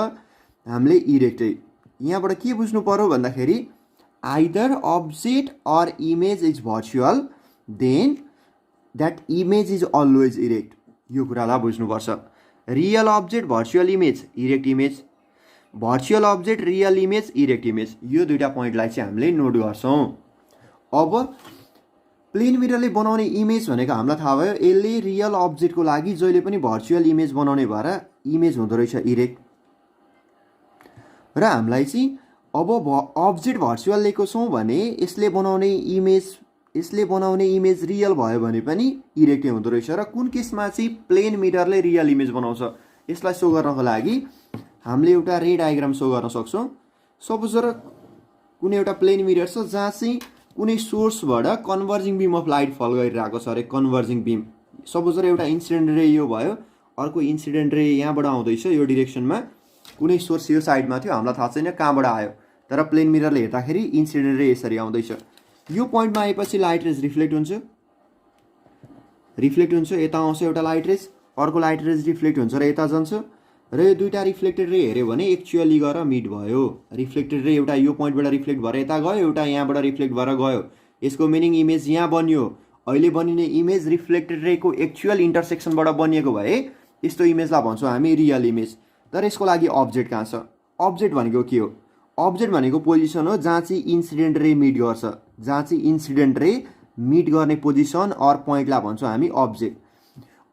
हामीले इरेक्टै। यहाँबाट के बुझ्नु पर्यो भन्दाखेरि either object or image is virtual then that image is always erect. यो कुरालाई बुझ्नुपर्छ। Real object virtual image erect image, virtual object real image erect image, यो दुईवटा पोइन्टलाई चाहिँ हामीले नोट गर्छौँ। अब प्लेन मिररले बनाउने इमेज भनेको हामीलाई थाहा भयो यसले रियल अब्जेक्टको लागि जहिले पनि भर्चुअल इमेज बनाउने भएर इमेज हुँदो रहेछ इरेक्ट। र हामीलाई चाहिँ अब अब्जेक्ट भर्चुअल लिएको छौँ भने यसले बनाउने इमेज रियल भयो भने पनि इरेक्टै हुँदो रहेछ। र कुन केसमा चाहिँ प्लेन मिररले रियल इमेज बनाउँछ यसलाई सो गर्नको लागि हामीले एउटा रे डायग्राम सो गर्न सक्छौँ। सपोज कुनै एउटा प्लेन मिरर छ जहाँ चाहिँ कुनै सोर्सबाट कन्भर्जिङ बिम अफ लाइट फल गरिरहेको छ अरे, कन्भर्जिङ बिम। सपोज एउटा इन्सिडेन्ट रे यो भयो, अर्को इन्सिडेन्ट रे यहाँबाट आउँदैछ यो डिरेक्सनमा, कुनै सोर्स यो साइडमा थियो हामीलाई थाहा छैन कहाँबाट आयो, तर प्लेन मिररले हेर्दाखेरि इन्सिडेन्ट रे यसरी आउँदैछ। यो पोइन्टमा आएपछि लाइट रेज रिफ्लेक्ट हुन्छ, यता आउँछ एउटा लाइट रेज, अर्को लाइट रेज रिफ्लेक्ट हुन्छ र यता जान्छ र यो दुईवटा रिफ्लेक्टेड रे हेऱ्यो भने एक्चुअली गएर मिट भयो। रिफ्लेक्टेड रे एउटा यो पोइन्टबाट रिफ्लेक्ट भएर यता गयो, एउटा यहाँबाट रिफ्लेक्ट भएर गयो। यसको मिनिङ इमेज यहाँ बन्यो। अहिले बनिने इमेज रिफ्लेक्टेड रेको एक्चुअल इन्टरसेक्सनबाट बनिएको भए यस्तो इमेजलाई भन्छौँ हामी रियल इमेज। तर यसको लागि अब्जेक्ट कहाँ छ? अब्जेक्ट भनेको के हो? अब्जेक्ट भनेको पोजिसन हो जहाँ चाहिँ इन्सिडेन्ट रे मिट गर्छ, जहाँ चाहिँ इन्सिडेन्ट रे मिट गर्ने पोजिसन अर पोइन्टलाई भन्छौँ हामी अब्जेक्ट।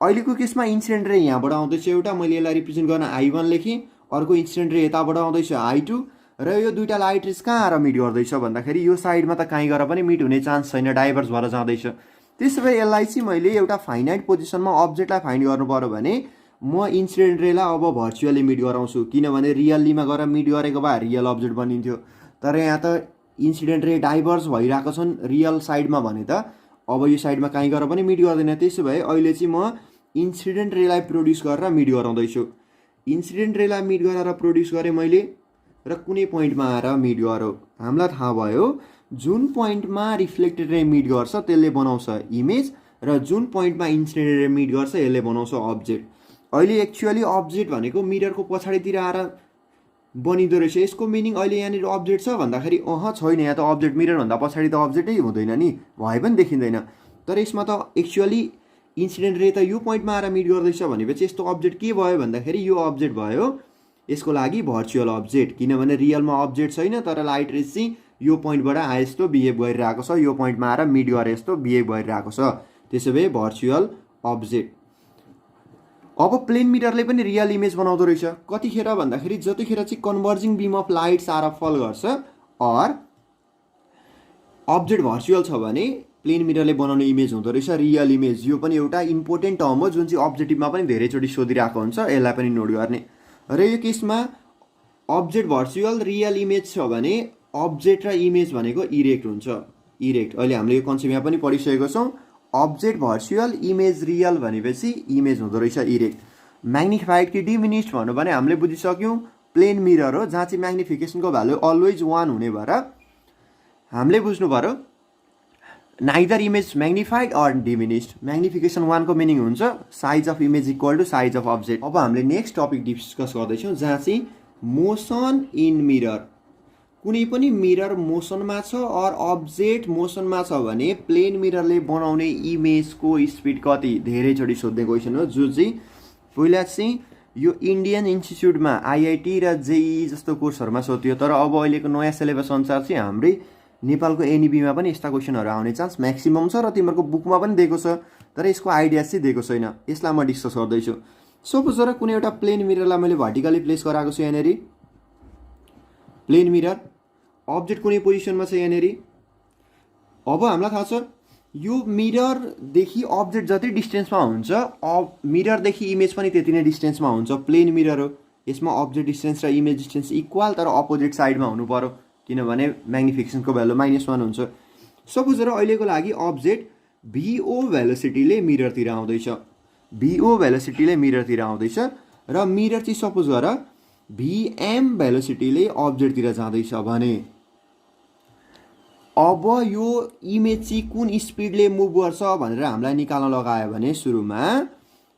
अहिलेको केसमा इन्सिडेन्ट रे यहाँबाट आउँदैछ एउटा, मैले यसलाई रिप्रेजेन्ट गर्न I1 लेखेँ, अर्को इन्सिडेन्ट रे यताबाट आउँदैछ I2, र यो दुईवटा लाइट रेस कहाँ आएर मिट गर्दैछ भन्दाखेरि यो साइडमा त कहीँ गएर पनि मिट हुने चान्स छैन, डाइभर्स भएर जाँदैछ। त्यसो भए यसलाई चाहिँ मैले एउटा फाइनाइट पोजिसनमा अब्जेक्टलाई फाइन्ड गर्नु पऱ्यो भने म इन्सिडेन्ट रेलाई अब भर्चुअली मिट गराउँछु, किनभने रियल्लीमा गएर मिट गरेको भए रियल अब्जेक्ट बनिन्थ्यो। तर यहाँ त इन्सिडेन्ट रे डाइभर्स भइरहेको छन् रियल साइडमा भने त अब यो साइडमा कहीँ गएर पनि मिट गर्दैन। त्यसो भए अहिले चाहिँ म इन्सिडेन्ट रेलाई प्रड्युस गरेर मिट गराउँदैछु। इन्सिडेन्ट रेलाई मिट गरेर प्रड्युस गरेँ मैले, र कुनै पोइन्टमा आएर मिट गऱ्यो। हामीलाई थाहा भयो जुन पोइन्टमा रिफ्लेक्टेड रे मिट गर्छ त्यसले बनाउँछ इमेज, र जुन पोइन्टमा इन्सिडेन्ट रे मिट गर्छ यसले बनाउँछ अब्जेक्ट। अहिले एक्चुअली अब्जेक्ट भनेको मिररको पछाडितिर आएर बनिँदो रहेछ। यसको मिनिङ अहिले यहाँनिर अब्जेक्ट छ भन्दाखेरि छैन, यहाँ त अब्जेक्ट मिररभन्दा पछाडि त अब्जेक्टै हुँदैन नि, भए पनि देखिँदैन। तर यसमा त एक्चुअली इन्सिडेन्ट रे त यो पोइन्टमा आएर मिट गर्दैछ भनेपछि यस्तो अब्जेक्ट के भयो भन्दाखेरि यो अब्जेक्ट भयो यसको लागि भर्चुअल अब्जेक्ट, किनभने रियलमा अब्जेक्ट छैन तर लाइट रेस चाहिँ यो पोइन्टबाट आए जस्तो बिहेभ गरिरहेको छ, यो पोइन्टमा आएर मिट गरे जस्तो बिहेभ गरिरहेको छ। त्यसो भए भर्चुअल अब्जेक्ट। अब प्लेन मिररले पनि रियल इमेज बनाउँदो रहेछ। कतिखेर भन्दाखेरि जतिखेर चाहिँ कन्भर्जिङ बिम अफ लाइट्स आएर फल गर्छ अर अब्जेक्ट भर्चुअल छ भने प्लेन मिररले बनाउने इमेज हुँदो रहेछ रियल इमेज। यो पनि एउटा इम्पोर्टेन्ट टर्म हो जुन चाहिँ अब्जेक्टिभमा पनि धेरैचोटि सोधिरहेको हुन्छ, यसलाई पनि नोट गर्ने। र यो केसमा अब्जेक्ट भर्चुअल रियल इमेज छ भने अब्जेक्ट र इमेज भनेको इरेक्ट हुन्छ, इरेक्ट। अहिले हामीले यो कन्सेप्ट यहाँ पनि पढिसकेको छौँ। अब्जेक्ट भर्चुअल इमेज रियल भनेपछि इमेज हुँदो रहेछ इरेक्ट। म्याग्निफाइड कि डिमिनिस्ड भन्नु भने हामीले बुझिसक्यौँ प्लेन मिरर हो जहाँ चाहिँ म्याग्निफिकेसनको भ्यालु अलवेज 1 हुने भएर हामीले बुझ्नु पऱ्यो neither image magnified or diminished. Magnification 1 को मिनिङ हुन्छ size of image equal to size of object. अब हामीले नेक्स्ट टपिक डिस्कस गर्दैछौँ जहाँ चाहिँ मोसन इन मिरर। कुनै पनि मिरर मोसनमा छ अर अब्जेक्ट मोसनमा छ भने प्लेन मिररले बनाउने इमेजको स्पिड कति, धेरैचोटि सोध्ने क्वेसन हो। जो चाहिँ पहिला चाहिँ यो इन्डियन इन्स्टिच्युटमा IIT र JEE जस्तो कोर्सहरूमा सोध्यो, तर अब अहिलेको नयाँ सिलेबस अनुसार चाहिँ हाम्रै नेपालको NEBमा पनि यस्ता क्वेसनहरू आउने चान्स म्याक्सिमम छ र तिमीहरूको बुकमा पनि दिएको छ, तर यसको आइडिया चाहिँ दिएको छैन। यसलाई म डिस्कस गर्दैछु। सपोज गर कुनै एउटा प्लेन मिररलाई मैले भर्टिकली प्लेस गराएको छु यहाँनिर, प्लेन मिरर अब्जेक्ट कुनै पोजिसनमा छ यहाँनिर। अब हामीलाई थाहा छ यो मिररदेखि अब्जेक्ट जति डिस्टेन्समा हुन्छ मिररदेखि इमेज पनि त्यति नै डिस्टेन्समा हुन्छ। प्लेन मिरर हो, यसमा अब्जेक्ट डिस्टेन्स र इमेज डिस्टेन्स इक्वल तर अपोजिट साइडमा हुनु पर्यो, किनभने म्याग्निफिकेसनको भ्यालु -1 हुन्छ। सपोज गर अहिलेको लागि अब्जेक्ट VO भेलोसिटीले मिररतिर आउँदैछ, VO भेलोसिटीले मिररतिर आउँदैछ र मिरर चाहिँ सपोज गर VM भेलोसिटीले अब्जेक्टतिर जाँदैछ भने अब यो इमेज चाहिँ कुन स्पिडले मुभ गर्छ भनेर हामीलाई निकाल्न लगायो भने सुरुमा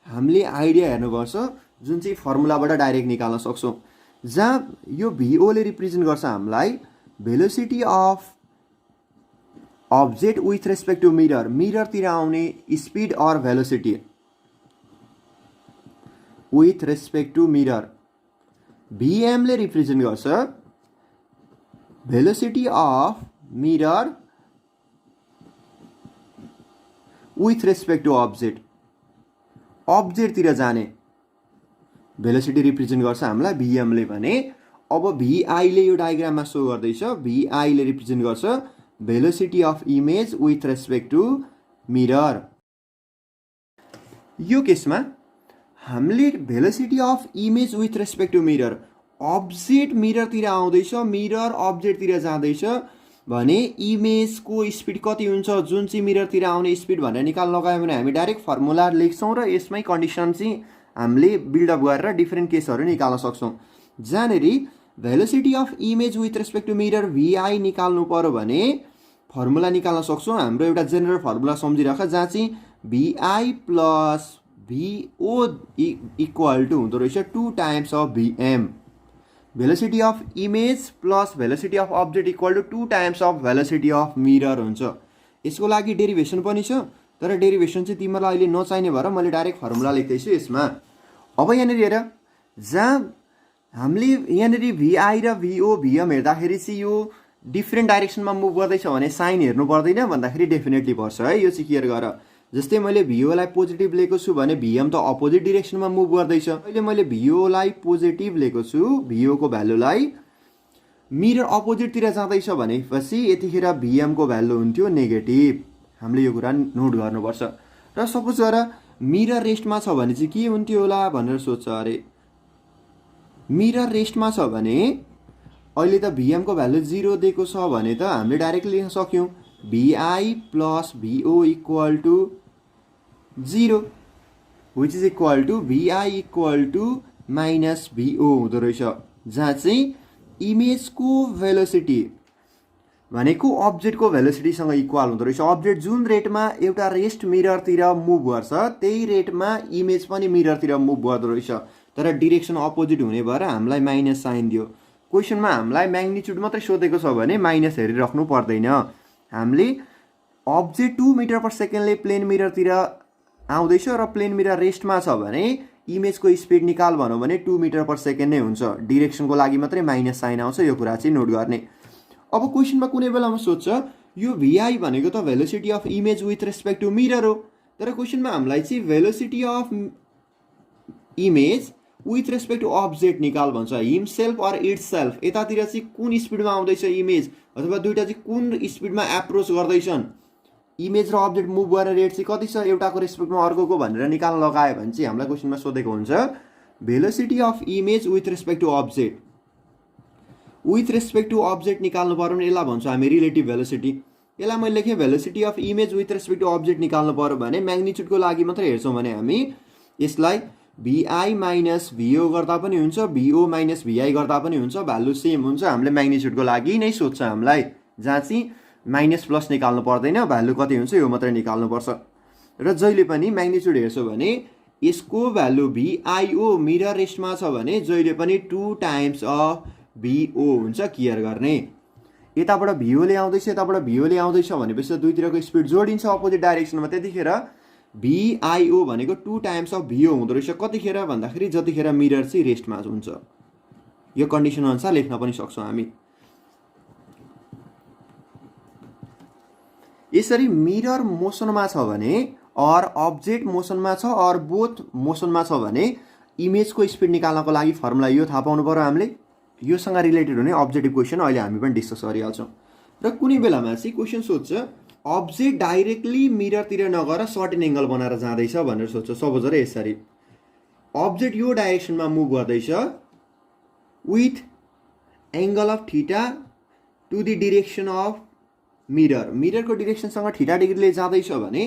हामीले आइडिया हेर्नुपर्छ जुन चाहिँ फर्मुलाबाट डाइरेक्ट निकाल्न सक्छौँ। जहाँ यो VO ले रिप्रेजेन्ट गर्छ हामीलाई velocity of object with respect to mirror, मिररतिर आउने speed or velocity with respect to mirror. VM ले रिप्रेजेन्ट गर्छ velocity of mirror with respect to object, अब्जेक्टतिर जाने भेलोसिटी रिप्रेजेन्ट गर्छ हामीलाई VM ले भने। अब VI ले यो डायग्राममा सो गर्दैछ, VI ले रिप्रेजेन्ट गर्छ velocity of image with respect to mirror. यो केसमा हामीले velocity of image with respect to mirror, object मिररतिर आउँदैछ मिरर अब्जेक्टतिर जाँदैछ भने इमेजको स्पिड कति हुन्छ जुन चाहिँ मिररतिर आउने स्पिड भनेर निकाल्न लगायो भने हामी डाइरेक्ट फर्मुला लेख्छौँ र यसमै कन्डिसन चाहिँ हामीले बिल्डअप गरेर डिफ्रेन्ट केसहरू निकाल्न सक्छौँ। जहाँनिर velocity of image with respect to mirror VI निकाल्नु पर्यो भने फर्मुला निकाल्न सक्छौँ। हाम्रो एउटा जेनरल फर्मुला सम्झिराख जहाँ चाहिँ VI प्लस VO इक्वल टु हुँदो रहेछ 2 times of VM। Velocity of image plus velocity of object equal to 2 times of velocity of mirror हुन्छ। यसको लागि डेरिभेसन पनि छ तर डेरिभेसन चाहिँ तिमीलाई अहिले नचाहिने भएर मैले डाइरेक्ट फर्मुला लेख्दैछु यसमा। अब यहाँनिर हेर जहाँ हामीले यहाँनिर भिआई र भिओ भिएम हेर्दाखेरि चाहिँ यो डिफ्रेन्ट डाइरेक्सनमा मुभ गर्दैछ भने साइन हेर्नु पर्दैन भन्दाखेरि डेफिनेटली पर्छ है, यो चाहिँ क्लियर गर। जस्तै मैले भिओलाई पोजिटिभ लिएको छु भने भिएम त अपोजिट डिरेक्सनमा मुभ गर्दैछ। अहिले मैले भिओलाई पोजिटिभ लिएको छु, भिओको भ्यालुलाई मिरर अपोजिटतिर जाँदैछ भनेपछि यतिखेर भिएमको भ्यालु हुन्थ्यो नेगेटिभ। हामीले यो कुरा नोट गर्नुपर्छ। र सपोज गर मिरर रेस्टमा छ भने चाहिँ के हुन्थ्यो होला भनेर सोध्छ। अरे मिरर रेस्टमा छ भने अहिले त भिएमको भ्यालु 0 दिएको छ भने त हामीले डाइरेक्टली लेख्न सक्यौँ VI plus VO equal to 0 which is equal to VI equal to minus VO हुँदो रहेछ, जहाँ चाहिँ इमेजको भेलोसिटी भनेको अब्जेक्टको भेलोसिटीसँग इक्वल हुँदो रहेछ। अब्जेक्ट जुन रेटमा एउटा रेस्ट मिररतिर मुभ गर्छ त्यही रेटमा इमेज पनि मिररतिर मुभ गर्दो रहेछ, तर डिरेक्सन अपोजिट हुने भएर हामीलाई माइनस साइन दियो। क्वेसनमा हामीलाई म्याग्निट्युड मात्रै सोधेको छ भने माइनस हेरिराख्नु पर्दैन। हामीले अब्जेक्ट 2 मिटर पर सेकेन्डले प्लेन मिररतिर आउँदैछ र प्लेन मिरर रेस्टमा छ भने इमेजको स्पिड निकाल भनौँ भने 2 मिटर पर सेकेन्ड नै हुन्छ। डिरेक्सनको लागि मात्रै माइनस साइन आउँछ, यो कुरा चाहिँ नोट गर्ने। अब क्वेसनमा कुनै बेलामा सोध्छ यो भिआई भनेको त velocity of image with respect to mirror हो, तर क्वेसनमा हामीलाई चाहिँ velocity of image with respect to object निकाल भन्छ, हिमसेल्फ अर इट्स सेल्फ। यतातिर चाहिँ कुन स्पिडमा आउँदैछ इमेज अथवा दुईवटा चाहिँ कुन स्पिडमा एप्रोच गर्दैछन्, इमेज र अब्जेक्ट मुभ गर्ने रेट चाहिँ कति छ एउटाको रेस्पेक्टमा अर्कोको भनेर निकाल्न लगायो भने चाहिँ हामीलाई क्वेसनमा सोधेको हुन्छ velocity of image with respect to object. With respect to object निकाल्नु पर्यो भने यसलाई भन्छौँ हामी रिलेटिभ भेलोसिटी। यसलाई मैले लेखेँ velocity of image with respect to object निकाल्नु पर्यो भने म्याग्निट्युडको लागि मात्रै हेर्छौँ भने हामी यसलाई भिआई माइनस भिओ गर्दा पनि हुन्छ, भिओ माइनस भिआई गर्दा पनि हुन्छ, भ्यालु सेम हुन्छ। हामीले म्याग्निट्युडको लागि नै सोध्छ हामीलाई, जहाँ चाहिँ माइनस प्लस निकाल्नु पर्दैन, भ्यालु कति हुन्छ यो मात्रै निकाल्नुपर्छ। र जहिले पनि म्याग्निट्युड हेर्छौँ भने यसको भ्यालु भिआइओ मिरर रेस्टमा छ भने जहिले पनि 2 टाइम्स अफ भिओ हुन्छ, क्लियर गर्ने। यताबाट भिओले आउँदैछ यताबाट भिओले आउँदैछ भनेपछि दुईतिरको स्पिड जोडिन्छ अपोजिट डाइरेक्सनमा, त्यतिखेर भिआइओ भनेको 2 टाइम्स अफ भिओ हुँदो रहेछ। कतिखेर भन्दाखेरि जतिखेर मिरर चाहिँ रेस्टमा हुन्छ। यो कन्डिसन अनुसार लेख्न पनि सक्छौँ हामी। यसरी मिरर मोसनमा छ भने अर अब्जेक्ट मोसनमा छ अर बोथ मोसनमा छ भने इमेजको स्पिड निकाल्नको लागि फर्मुला यो थाहा पाउनु पर्यो हामीले। योसँग रिलेटेड हुने अब्जेक्टिभ क्वेसन अहिले हामी पनि डिस्कस गरिहाल्छौँ। र कुनै बेलामा चाहिँ क्वेसन सोध्छ अब्जेक्ट डाइरेक्टली मिररतिर नगएर सर्टेन एङ्गल बनाएर जाँदैछ भनेर सोध्छ। सपोज र यसरी अब्जेक्ट यो डाइरेक्सनमा मुभ गर्दैछ with angle of theta to the direction of mirror, मिररको डिरेक्सनसँग थीटा डिग्रीले जाँदैछ भने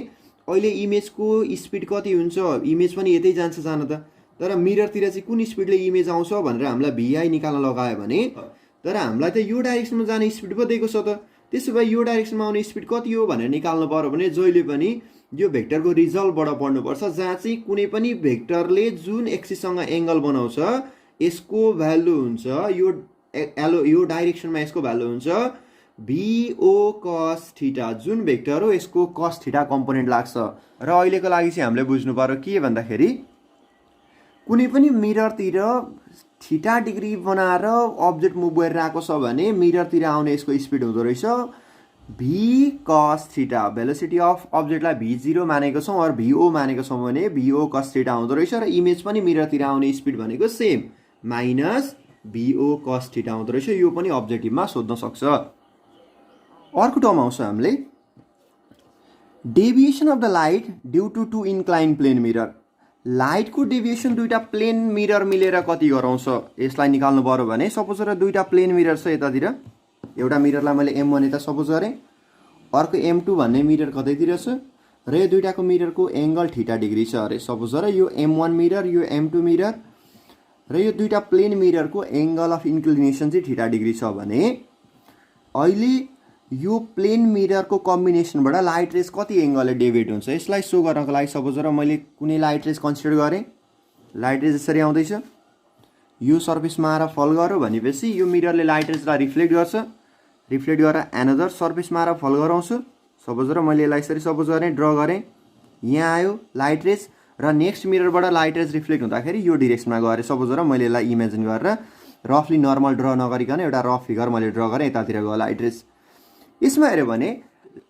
अहिले इमेजको स्पिड कति हुन्छ, इमेज पनि यतै जान्छ जान त, तर मिररतिर चाहिँ कुन स्पिडले इमेज आउँछ भनेर हामीलाई भिआई निकाल्न लगायो भने तर हामीलाई त यो डाइरेक्सनमा जाने स्पिड पो दिएको छ त, त्यसो भए यो डाइरेक्सनमा आउने स्पिड कति हो भनेर निकाल्नु पर्यो भने जहिले पनि यो भेक्टरको रिजल्टबाट पढ्नुपर्छ, जहाँ चाहिँ कुनै पनि भेक्टरले जुन एक्सिससँग एङ्गल बनाउँछ यसको भ्यालु हुन्छ यो डाइरेक्सनमा यसको भ्यालु हुन्छ भिओ कस थीटा। जुन भेक्टर हो यसको कस थीटा कम्पोनेन्ट लाग्छ। र अहिलेको लागि चाहिँ हामीले बुझ्नु पर्यो के भन्दाखेरि कुनै पनि मिररतिर थीटा डिग्री बनाएर अब्जेक्ट मुभ गरिरहेको छ भने मिररतिर आउने यसको स्पिड हुँदो रहेछ भी cos theta. Velocity of अब्जेक्टलाई V0 मानेको छौँ अरू भिओ मानेको छौँ भने भिओ कस थीटा हुँदो रहेछ र इमेज पनि मिररतिर आउने स्पिड भनेको सेम माइनस भिओ कस थीटा हुँदो रहेछ। यो पनि अब्जेक्टिभमा सोध्न सक्छ। अर्को टर्म आउँछ हामीले deviation of the light due to 2 incline plane mirror. लाइटको डेभिएसन दुईटा प्लेन मिरर मिलेर कति गराउँछ यसलाई निकाल्नु पर्यो भने सपोज र दुईटा प्लेन मिरर छ यतातिर, एउटा मिररलाई मैले M1 यता सपोज गरेँ, अर्को M2 भन्ने मिरर कतैतिर छ र यो दुईटाको मिररको एङ्गल थीटा डिग्री छ अरे। सपोज र यो M1 मिरर यो M2 मिरर र यो दुईटा प्लेन मिररको एङ्गल अफ इन्क्लिनेसन चाहिँ थीटा डिग्री छ भने अहिले यो प्लेन मिररको कम्बिनेसनबाट लाइट रेज कति एङ्गलले डेभिएट हुन्छ यसलाई सो गर्नको लागि सपोज र मैले कुनै लाइट रेज कन्सिडर गरेँ। लाइट रेज यसरी आउँदैछ, यो सर्फेसमा आएर फल गर्यो भनेपछि यो मिररले लाइट रेजलाई रिफ्लेक्ट गर्छ, रिफ्लेक्ट गरेर एनदर सर्फेसमा आएर फल गराउँछु। सपोज र मैले यसलाई यसरी सपोज गरेँ, ड्र गरेँ, यहाँ आयो लाइट रेज र नेक्स्ट मिररबाट लाइट रेज रिफ्लेक्ट हुँदाखेरि यो डिरेक्सनमा गएर सपोज र मैले यसलाई इमेजिन गरेर रफली नर्मल ड्र नगरिकन एउटा रफ फिगर मैले ड्र गरेँ, यतातिर गयो लाइट रेज। यसमा हेऱ्यो भने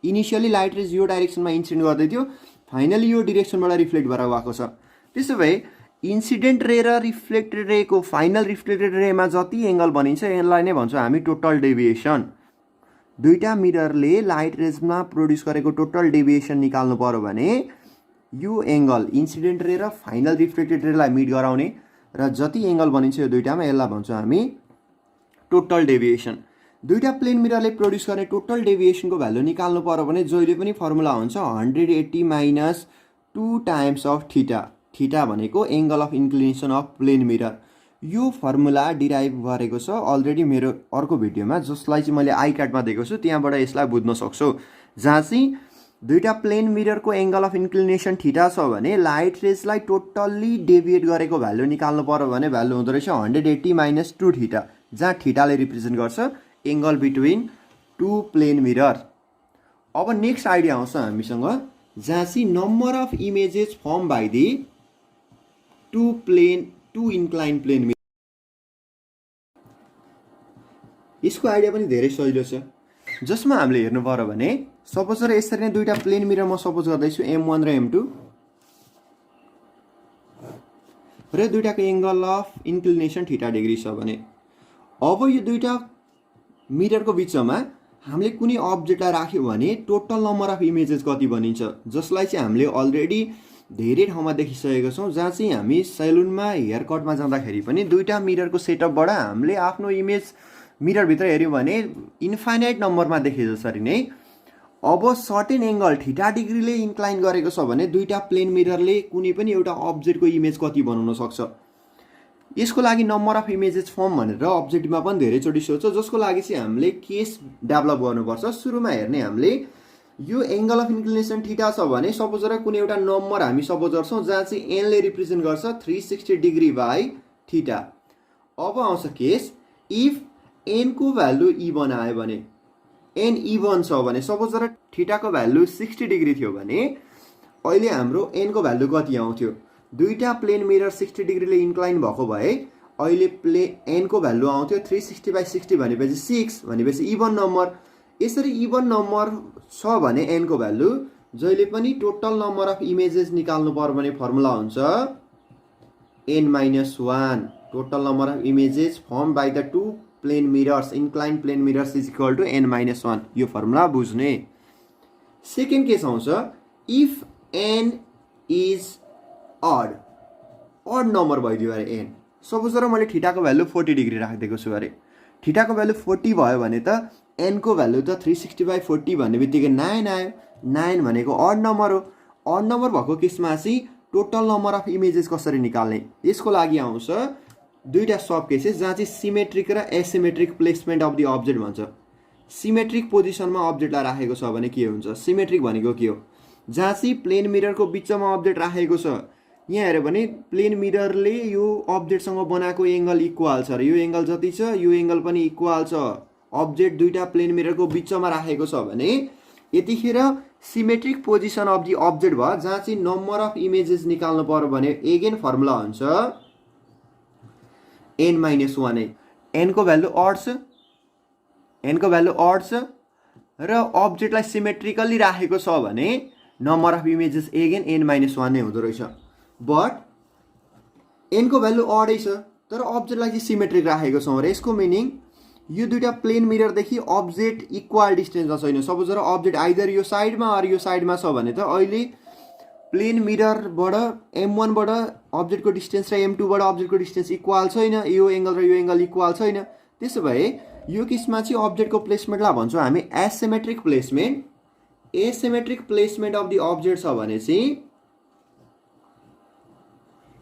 इनिसियली लाइट रेज यो डाइरेक्सनमा इन्सिडेन्ट गर्दै थियो, फाइनली यो डिरेक्सनबाट रिफ्लेक्ट भएर गएको छ। त्यसो भए इन्सिडेन्ट रे र रिफ्लेक्टेड रेको फाइनल रिफ्लेक्टेड रेमा जति एङ्गल बनिन्छ यसलाई नै भन्छौँ हामी टोटल डेभिएसन। दुईटा मिररले लाइट रेजमा प्रोड्युस गरेको टोटल डेभिएसन निकाल्नु पर्यो भने यो एङ्गल इन्सिडेन्ट रे र फाइनल रिफ्लेक्टेड रेलाई मिट गराउने र जति एङ्गल बनिन्छ यो दुईटामा यसलाई भन्छौँ हामी टोटल डेभिएसन। दुईटा प्लेन मिररले प्रोड्युस गर्ने टोटल डेभिएसनको भ्यालु निकाल्नु पर्यो भने जहिले पनि फर्मुला हुन्छ 180 minus 2 times of theta. Theta भनेको angle of inclination of plane mirror. यो फर्मुला डिराइभ गरेको छ अलरेडी मेरो अर्को भिडियोमा, जसलाई चाहिँ मैले आई कार्डमा दिएको छु, त्यहाँबाट यसलाई बुझ्न सक्छौ। जहाँ चाहिँ दुईटा प्लेन मिररको एङ्गल अफ इन्क्लिनेसन थीटा छ भने लाइट रेजलाई टोटल्ली डेभिएट गरेको भ्यालु निकाल्नु पर्यो भने भ्यालु हुँदो रहेछ 180 माइनस 2 थीटा, जहाँ थीटाले रिप्रेजेन्ट गर्छ angle between two plane mirror. अब नेक्स्ट आइडिया आउँछ हामीसँग, जहाँ चाहिँ number of images form by the two incline plane mirror. यसको आइडिया पनि धेरै सजिलो छ, जसमा हामीले हेर्नु पर्यो भने सपोज र यसरी नै दुईटा प्लेन मिरर म सपोज गर्दैछु M1 र M2 र दुईटाको angle of inclination theta degree छ भने अब यो दुईटा मिररको बिचमा हामीले कुनै अब्जेक्टलाई राख्यो भने टोटल नम्बर अफ इमेजेस कति बनिन्छ, जसलाई चाहिँ हामीले अलरेडी धेरै ठाउँमा देखिसकेका छौँ। जहाँ चाहिँ हामी सेलुनमा हेयर कटमा जाँदाखेरि पनि दुईटा मिररको सेटअपबाट हामीले आफ्नो इमेज मिररभित्र हेऱ्यौँ भने इन्फाइनाइट नम्बरमा देखे जसरी नै अब सर्टेन एङ्गल थीटा डिग्रीले इन्क्लाइन गरेको छ भने दुईटा प्लेन मिररले कुनै पनि एउटा अब्जेक्टको इमेज कति बनाउन सक्छ। यसको लागि नम्बर अफ इमेजेस फर्म भनेर अब्जेक्टिभमा पनि धेरैचोटि सोध्छ, जसको लागि चाहिँ हामीले केस डेभलप गर्नुपर्छ। सुरुमा हेर्ने हामीले यो एङ्गल अफ इन्क्लिनेसन थीटा छ भने सपोज र कुनै एउटा नम्बर हामी सपोज गर्छौँ जहाँ चाहिँ एनले रिप्रेजेन्ट गर्छ 360 डिग्री बाई थीटा। अब आउँछ case if Enco value even आयो भने, एन इभन छ भने सपोज र थीटाको भ्यालु 60 डिग्री थियो भने अहिले हाम्रो एनको भ्यालु कति आउँथ्यो, दुईटा प्लेन मिरर 60 डिग्रीले इन्क्लाइन भएको भए अहिले एनको भ्यालु आउँथ्यो 360/60 भनेपछि 6 भनेपछि इभन नम्बर। यसरी इभन नम्बर छ भने एनको भ्यालु जहिले पनि टोटल नम्बर अफ इमेजेस निकाल्नु पर्यो भने फर्मुला हुन्छ n-1 total number of images form by the two plane mirrors incline plane mirrors is equal to n-1। यो फर्मुला बुझ्ने। सेकेन्ड केस आउँछ if n is odd number भइदियो अरे an. Suppose र मैले थीटाको भ्यालु 40 डिग्री राखिदिएको छु अरे, थीटाको भ्यालु 40 भयो भने त एनको भ्यालु त 360/40 भन्ने बित्तिकै 9 आयो। 9 भनेको अड नम्बर हो। अड नम्बर भएको केसमा चाहिँ टोटल नम्बर अफ इमेजेस कसरी निकाल्ने, यसको लागि आउँछ दुईटा सब केसेस जहाँ चाहिँ सिमेट्रिक र asymmetric placement of the object भन्छ। सिमेट्रिक पोजिसनमा अब्जेक्टलाई राखेको छ भने के हुन्छ, सिमेट्रिक भनेको के हो, जहाँ चाहिँ प्लेन मिररको बिचमा अब्जेक्ट राखेको छ। यहाँ हेऱ्यो भने प्लेन मिररले यो अब्जेक्टसँग बनाएको एङ्गल इक्वल छ र यो एङ्गल जति छ यो एङ्गल पनि इक्वल छ। अब्जेक्ट दुईटा प्लेन मिररको बिचमा राखेको छ भने यतिखेर symmetric position of the object भयो, जहाँ चाहिँ नम्बर अफ इमेजेस निकाल्नु पर्यो भने एगेन फर्मुला हुन्छ n-1 है। एनको भ्यालु अड छ र अब्जेक्टलाई सिमेट्रिकल्ली राखेको छ भने number of images eigen n-1 नै हुँदो रहेछ। बट एनको भ्यालु अडै छ तर अब्जेक्टलाई चाहिँ सिमेट्रिक राखेको छौँ र यसको मिनिङ यो दुईटा प्लेन मिररदेखि अब्जेक्ट इक्वल डिस्टेन्समा छैन। सपोज र अब्जेक्ट आइदर यो साइडमा अरू यो साइडमा छ भने त अहिले प्लेन मिररबाट M1बाट अब्जेक्टको डिस्टेन्स र M2बाट अब्जेक्टको डिस्टेन्स इक्वल छैन, यो एङ्गल र यो एङ्गल इक्वल छैन। त्यसो भए यो केसमा चाहिँ अब्जेक्टको प्लेसमेन्टलाई भन्छौँ हामी asymmetric placement. Asymmetric placement of the object छ भने चाहिँ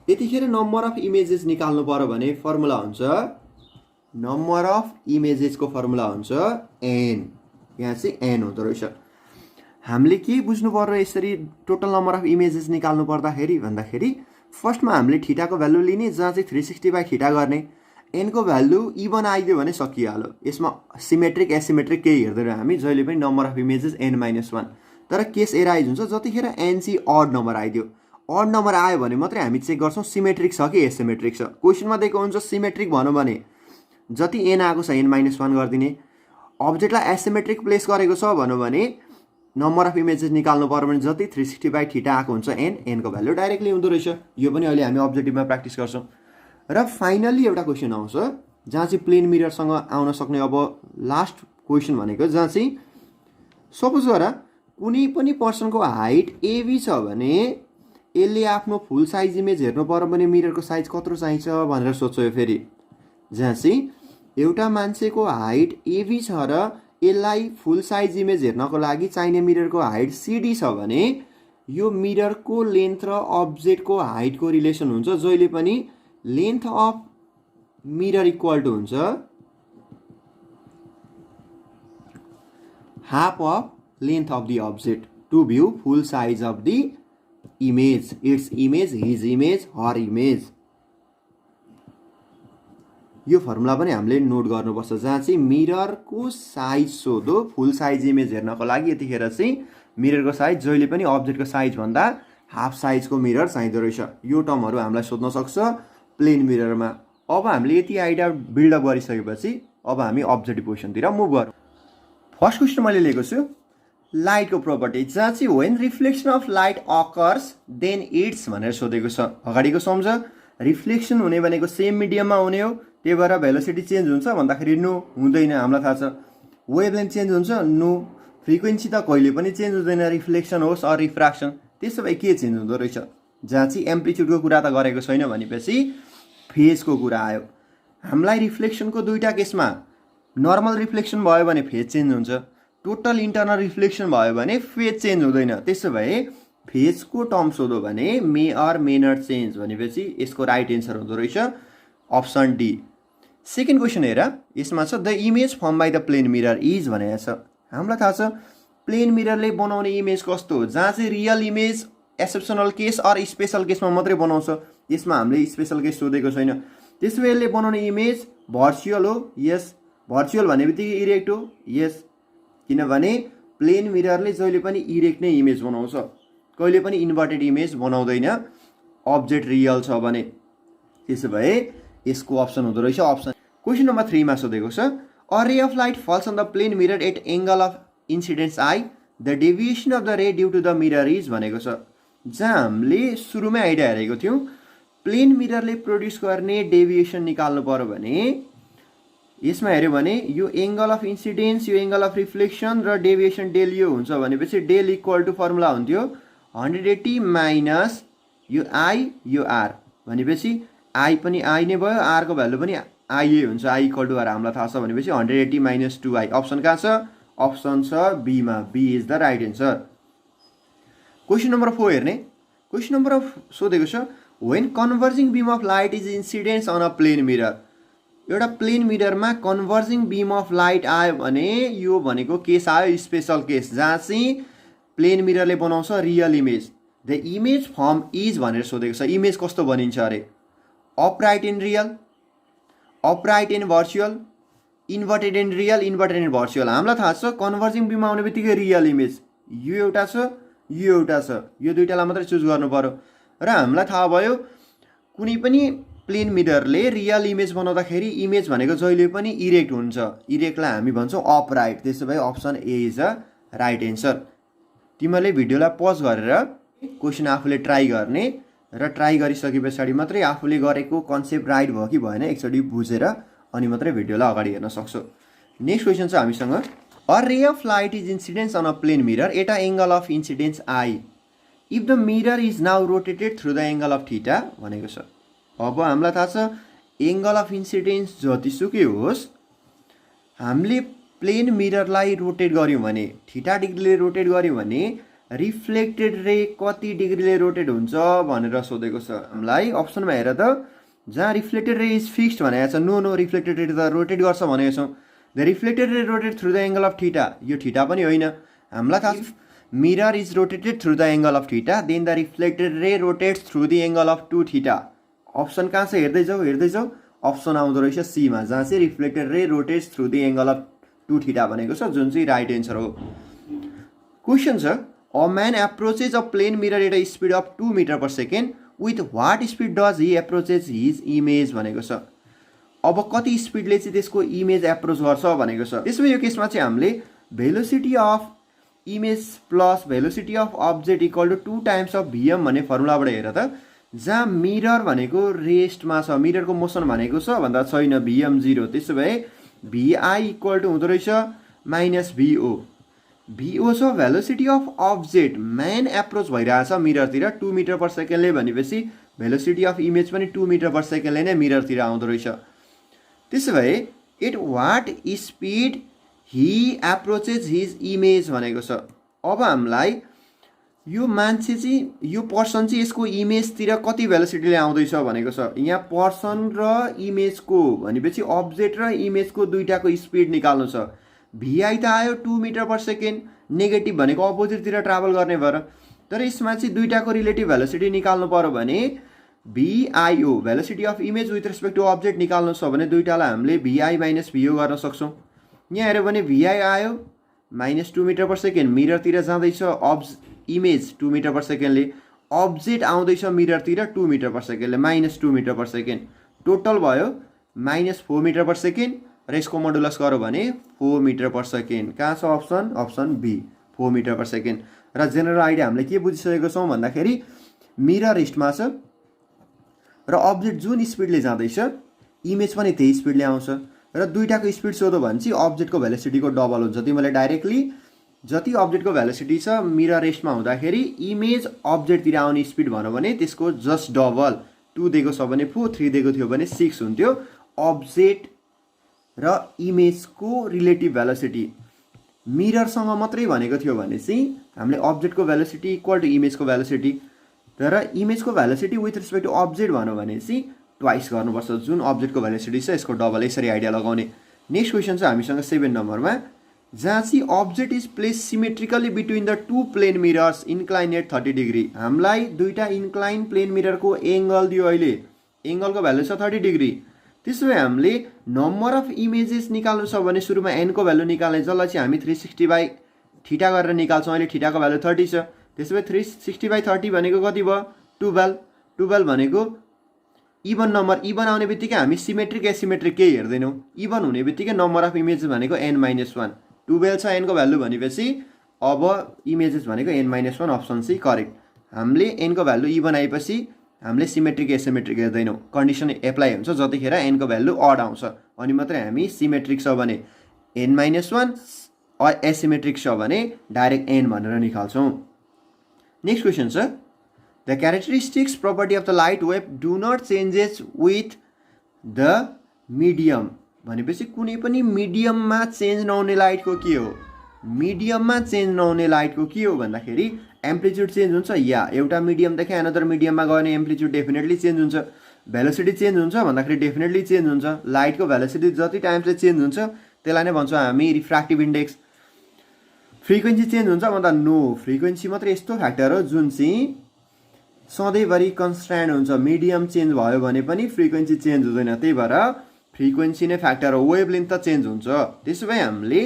यतिखेर नम्बर अफ इमेजेस निकाल्नु पर्यो भने फर्मुला हुन्छ नम्बर अफ इमेजेसको फर्मुला हुन्छ n। यहाँ चाहिँ n हुँदो रहेछ। हामीले के बुझ्नु पर्यो यसरी टोटल नम्बर अफ इमेजेस निकाल्नु पर्दाखेरि भन्दाखेरि फर्स्टमा हामीले थीटाको भ्यालु लिने, जहाँ चाहिँ 360/थीटा गर्ने, एनको भ्यालु इभन आइदियो भने सकिहाल्यो। यसमा सिमेट्रिक एसिमेट्रिक केही हेर्दैन हामी, जहिले पनि नम्बर अफ इमेजेस n-1। तर केस एराइज हुन्छ जतिखेर n चाहिँ अड नम्बर आइदियो। अड नम्बर आयो भने मात्रै हामी चेक गर्छौँ सिमेट्रिक छ कि एसिमेट्रिक छ। क्वेसनमा दिएको हुन्छ सिमेट्रिक भनौँ भने जति एन आएको छ n-1 गरिदिने, अब्जेक्टलाई एसिमेट्रिक प्लेस गरेको छ भनौँ भने नम्बर अफ इमेजेस निकाल्नु पर्यो भने जति 360/θ आएको हुन्छ n को भ्यालु डाइरेक्टली हुँदो रहेछ। यो पनि अहिले हामी अब्जेक्टिभमा प्र्याक्टिस गर्छौँ। र फाइनल्ली एउटा क्वेसन आउँछ जहाँ चाहिँ प्लेन मिररसँग आउन सक्ने अब लास्ट क्वेसन भनेको जहाँ चाहिँ सपोज गर कुनै पनि पर्सनको हाइट एबी छ भने यसले आफ्नो फुल साइज इमेज हेर्नु पर्यो भने मिररको साइज कत्रो चाहिन्छ भनेर सोच्यो फेरि। जहाँ चाहिँ एउटा मान्छेको हाइट एबी छ र यसलाई फुल साइज इमेज हेर्नको लागि चाहिने मिररको हाइट सिडी छ भने यो मिररको लेन्थ र अब्जेक्टको हाइटको रिलेसन हुन्छ जहिले पनि length of mirror equal to हुन्छ half of length of the object to view full size of the image, its image, his image, her image. यो फर्मुला पनि हामीले नोट गर्नुपर्छ जहाँ चाहिँ मिररको साइज सोधो फुल साइज इमेज हेर्नको लागि यतिखेर चाहिँ मिररको साइज जहिले पनि अब्जेक्टको साइज भन्दा हाफ साइजको मिरर चाहिँदो रहेछ। यो टर्महरू हामीलाई सोध्न सक्छ प्लेन मिररमा। अब हामीले यति आइडिया बिल्डअप गरिसकेपछि अब हामी अब्जेक्टिभ क्वेसनतिर मुभ गरौँ। फर्स्ट क्वेसन मैले लिएको छु लाइटको प्रोपर्टी जहाँ चाहिँ when reflection of light occurs then its भनेर सोधेको छ। अगाडिको सम्झ रिफ्लेक्सन हुने भनेको सेम मिडियममा हुने हो, त्यही भएर भेलोसिटी चेन्ज हुन्छ भन्दाखेरि नो हुँदैन, हामीलाई थाहा छ। वेभलेन्थ चेन्ज हुन्छ नो, फ्रिक्वेन्सी त कहिले पनि चेन्ज हुँदैन रिफ्लेक्सन होस् अर रिफ्र्याक्सन। त्यसो भए के चेन्ज हुँदो रहेछ जहाँ चाहिँ एम्प्लिट्युडको कुरा त गरेको छैन भनेपछि फेजको कुरा आयो। हामीलाई रिफ्लेक्सनको दुईवटा केसमा नर्मल रिफ्लेक्सन भयो भने फेज चेन्ज हुन्छ, टोटल इन्टरनल रिफ्लेक्सन भयो भने फेज चेन्ज हुँदैन। त्यसो भए फेजको टर्म सोधो भने मे अर मे नट चेन्ज भनेपछि यसको राइट एन्सर हुँदो रहेछ अप्सन डी। सेकेन्ड क्वेसन हेर, यसमा छ the image form by the plane mirror is भनेको छ। हामीलाई थाहा छ प्लेन मिररले बनाउने इमेज कस्तो हो जहाँ चाहिँ real image exceptional case or special केसमा मात्रै बनाउँछ। यसमा हामीले स्पेसल केस सोधेको छैन। त्यसो भए यसले बनाउने इमेज भर्चुअल हो, यस। भर्चुअल भन्ने बित्तिकै इरेक्ट हो, यस, किनभने प्लेन मिररले जहिले पनि इरेक्ट नै इमेज बनाउँछ, कहिले पनि इन्भर्टेड इमेज बनाउँदैन अब्जेक्ट रियल छ भने। त्यसो भए यसको अप्सन हुँदो रहेछ अप्सन। क्वेसन नम्बर 3 मा सोधेको छ a ray of light falls on the plane mirror at angle of incidence I, the deviation of the ray due to the mirror is भनेको छ। जहाँ हामीले सुरुमै आइडिया हेरेको थियौँ प्लेन मिररले प्रड्युस गर्ने डेभिएसन निकाल्नु पर्यो भने यसमा हेऱ्यो भने यो एङ्गल अफ इन्सिडेन्स, यो एङ्गल अफ रिफ्लेक्सन र डेभिएसन डेल यो हुन्छ भनेपछि डेल इक्वल टु फर्मुला हुन्थ्यो 180 माइनस यो आई यो आर भनेपछि आई पनि आई नै भयो, आरको भ्यालु पनि आई हुन्छ, आई इक्वल टु आर हामीलाई थाहा छ भनेपछि 180 माइनस 2i। अप्सन कहाँ छ? अप्सन छ बीमा, B is the right answer. Question number 4 हेर्ने। क्वेसन नम्बर सोधेको छ when converging beam of light is incidence on a plane mirror. एउटा प्लेन मिररमा कन्भर्जिङ बिम अफ लाइट आयो भने यो भनेको केस आयो स्पेसल केस जहाँ चाहिँ प्लेन मिररले बनाउँछ real image. The image form is भनेर सोधेको छ। इमेज कस्तो बनिन्छ अरे? Upright in real, upright in virtual, inverted in real, inverted in virtual. हामीलाई थाहा छ कन्भर्जिङ बिम आउने बित्तिकै रियल इमेज यो एउटा छ, यो एउटा छ, यो दुईटालाई मात्रै चुज गर्नु पर्यो। र हामीलाई थाहा भयो कुनै पनि प्लेन मिररले रियल इमेज बनाउँदाखेरि इमेज भनेको जहिले पनि इरेक्ट हुन्छ, इरेक्टलाई हामी भन्छौँ अपराइट। त्यसो भए option A is the right answer. तिमीहरूले भिडियोलाई पज गरेर क्वेसन आफूले ट्राई गर्ने र ट्राई गरिसके पछाडि मात्रै आफूले गरेको कन्सेप्ट राइट भयो कि भएन एकचोटि बुझेर अनि मात्रै भिडियोलाई अगाडि हेर्न सक्छौ। नेक्स्ट क्वेसन छ हामीसँग a ray of light is incidence on a plane mirror at a angle of incidence I if the mirror is now rotated through the angle of theta भनेको छ। अब हामीलाई थाहा छ एङ्गल अफ इन्सिडेन्स जतिसुकै होस् हामीले प्लेन मिररलाई रोटेट गऱ्यौँ भने थीटा डिग्रीले रोटेट गऱ्यौँ भने रिफ्लेक्टेड रे कति डिग्रीले रोटेट हुन्छ भनेर सोधेको छ हामीलाई। अप्सनमा हेर त जहाँ रिफ्लेक्टेड रे इज फिक्स्ड भनेको छ, नो नो रिफ्लेक्टेड रे त रोटेट गर्छ भनेको छौँ। The reflected ray rotate through the angle of theta, यो थीटा पनि होइन। हामीलाई थाहा छ mirror is rotated through the angle of theta then the reflected ray rotates through the angle of 2 theta. Option कहाँ छ हेर्दै जाऊ हेर्दै जाऊ, अप्सन आउँदो रहेछ सीमा जहाँ चाहिँ reflected ray rotates through the angle of 2 theta भनेको छ जुन चाहिँ राइट एन्सर हो। क्वेसन छ a man approaches a plane mirror at a speed of 2 metre per second with what speed does he approaches his image भनेको छ। अब कति स्पिडले चाहिँ त्यसको इमेज एप्रोच गर्छ भनेको छ। त्यसमा यो केसमा चाहिँ हामीले velocity of image plus velocity of object equal to 2 times of VM भन्ने फर्मुलाबाट हेर त, जहाँ मिरर भनेको रेस्टमा छ, मिररको मोसन भनेको छ भन्दा छैन भिएम 0, त्यसो भए भिआई इक्वल टु हुँदो रहेछ माइनस भिओ। भिओ छ velocity of object, man approach भइरहेछ मिररतिर 2 मिटर पर सेकेन्डले भनेपछि भेलोसिटी अफ इमेज पनि 2 मिटर पर सेकेन्डले नै मिररतिर आउँदो रहेछ। त्यसो भए at what speed he approaches his image भनेको छ। अब हामीलाई यो मान्छे चाहिँ यो पर्सन चाहिँ यसको इमेजतिर कति भेलोसिटीले आउँदैछ भनेको छ। यहाँ पर्सन र इमेजको भनेपछि अब्जेक्ट र इमेजको दुईटाको स्पिड निकाल्नु छ। भिआई त आयो 2 मिटर पर सेकेन्ड, नेगेटिभ भनेको अपोजिटतिर ट्राभल गर्ने भएर, तर यसमा चाहिँ दुईटाको रिलेटिभ भेलोसिटी निकाल्नु पर्यो भने VIO velocity of image with respect to object निकाल्नु छ भने दुईटालाई हामीले भिआई माइनस भिओ गर्न सक्छौँ। यहाँ हेऱ्यो भने भिआई आयो माइनस 2 मिटर पर सेकेन्ड, मिररतिर जाँदैछ इमेज 2 मिटर पर सेकेन्डले, अब्जेक्ट आउँदैछ मिररतिर 2 मिटर पर सेकेन्डले, minus 2 metre per second, total भयो माइनस 4 मिटर पर सेकेन्ड र यसको मोडुलस गऱ्यो भने 4 मिटर पर सेकेन्ड। कहाँ छ option? Option B 4 metre per second. र जेनरल आइडिया हामीले के बुझिसकेको छौँ भन्दाखेरि मिरर रेस्टमा छ र अब्जेक्ट जुन स्पिडले जाँदैछ इमेज पनि त्यही स्पिडले आउँछ र दुईटाको स्पिड सोध्यो भने चाहिँ अब्जेक्टको भेलोसिटीको डबल हुन्छ। तिमीले डाइरेक्टली जति अब्जेक्टको भेलोसिटी छ मिरर रेस्टमा हुँदाखेरि इमेज अब्जेक्टतिर आउने स्पिड भनौँ भने त्यसको जस्ट डबल, 2 दिएको छ भने 4, 3 दिएको थियो भने 6 हुन्थ्यो। अब्जेक्ट र इमेजको रिलेटिभ भेलोसिटी मिररसँग मात्रै भनेको थियो भने चाहिँ हामीले अब्जेक्टको भेलोसिटी इक्वल टु इमेजको भेलोसिटी, तर इमेजको velocity with respect to object भन्यो भने चाहिँ ट्वाइस गर्नुपर्छ, जुन अब्जेक्टको भेलोसिटी छ यसको डबल, यसरी आइडिया लगाउने। नेक्स्ट क्वेसन छ हामीसँग 7 नम्बरमा, जहाँ चाहिँ object is place symmetrically between the 2 plane mirrors incline at 30 degree. हामीलाई दुईटा इन्क्लाइन प्लेन मिररको एङ्गल दियो, अहिले एङ्गलको भ्यालु छ 30 डिग्री। त्यसो भए हामीले नम्बर अफ इमेजेस निकाल्नु छ भने सुरुमा एनको भ्यालु निकाल्ने, जसलाई चाहिँ हामी 360/θ गरेर निकाल्छौँ। अहिले थीटाको भ्यालु 30 छ, त्यसो भए 360/30 भनेको कति भयो? 12। 12 भनेको इभन नम्बर, इभन आउने बित्तिकै हामी सिमेट्रिक एसिमेट्रिक केही हेर्दैनौँ, इभन हुने बित्तिकै नम्बर अफ इमेजेस भनेको n-1। 12 छ एनको भ्यालु भनेपछि अब इमेजेस भनेको n-1, अप्सन सी करेक्ट। हामीले एनको भ्यालु इभन आएपछि हामीले सिमेट्रिक एसिमेट्रिक हेर्दैनौँ, कन्डिसन एप्लाई हुन्छ जतिखेर एनको भ्यालु अड आउँछ अनि मात्रै हामी सिमेट्रिक छ भने n-1 एसिमेट्रिक छ भने डाइरेक्ट n भनेर निकाल्छौँ। नेक्स्ट क्वेसन छ, the characteristics property of the light wave do not changes with the medium भनेपछि कुनै पनि मिडियममा चेन्ज नहुने लाइटको के हो? मिडियममा चेन्ज नहुने लाइटको के हो भन्दाखेरि एम्प्लिट्युड चेन्ज हुन्छ, या एउटा मिडियमदेखि अनदर मिडियममा गयो भने एम्प्लिट्युड डेफिनेटली चेन्ज हुन्छ। भेलोसिटी चेन्ज हुन्छ भन्दाखेरि डेफिनेटली चेन्ज हुन्छ। लाइटको भेलोसिटी जति टाइम्सले चेन्ज हुन्छ त्यसलाई नै भन्छौँ हामी रिफ्र्याक्टिभ इन्डेक्स। फ्रिक्वेन्सी चेन्ज हुन्छ भन्दा नो, फ्रिक्वेन्सी मात्रै यस्तो फ्याक्टर हो जुन चाहिँ सधैँभरि कन्स्ट्यान्ट हुन्छ। मिडियम चेन्ज भयो भने पनि फ्रिक्वेन्सी चेन्ज हुँदैन, त्यही भएर फ्रिक्वेन्सी नै फ्याक्टर हो। वेभलेन्थ त चेन्ज हुन्छ। त्यसो भए हामीले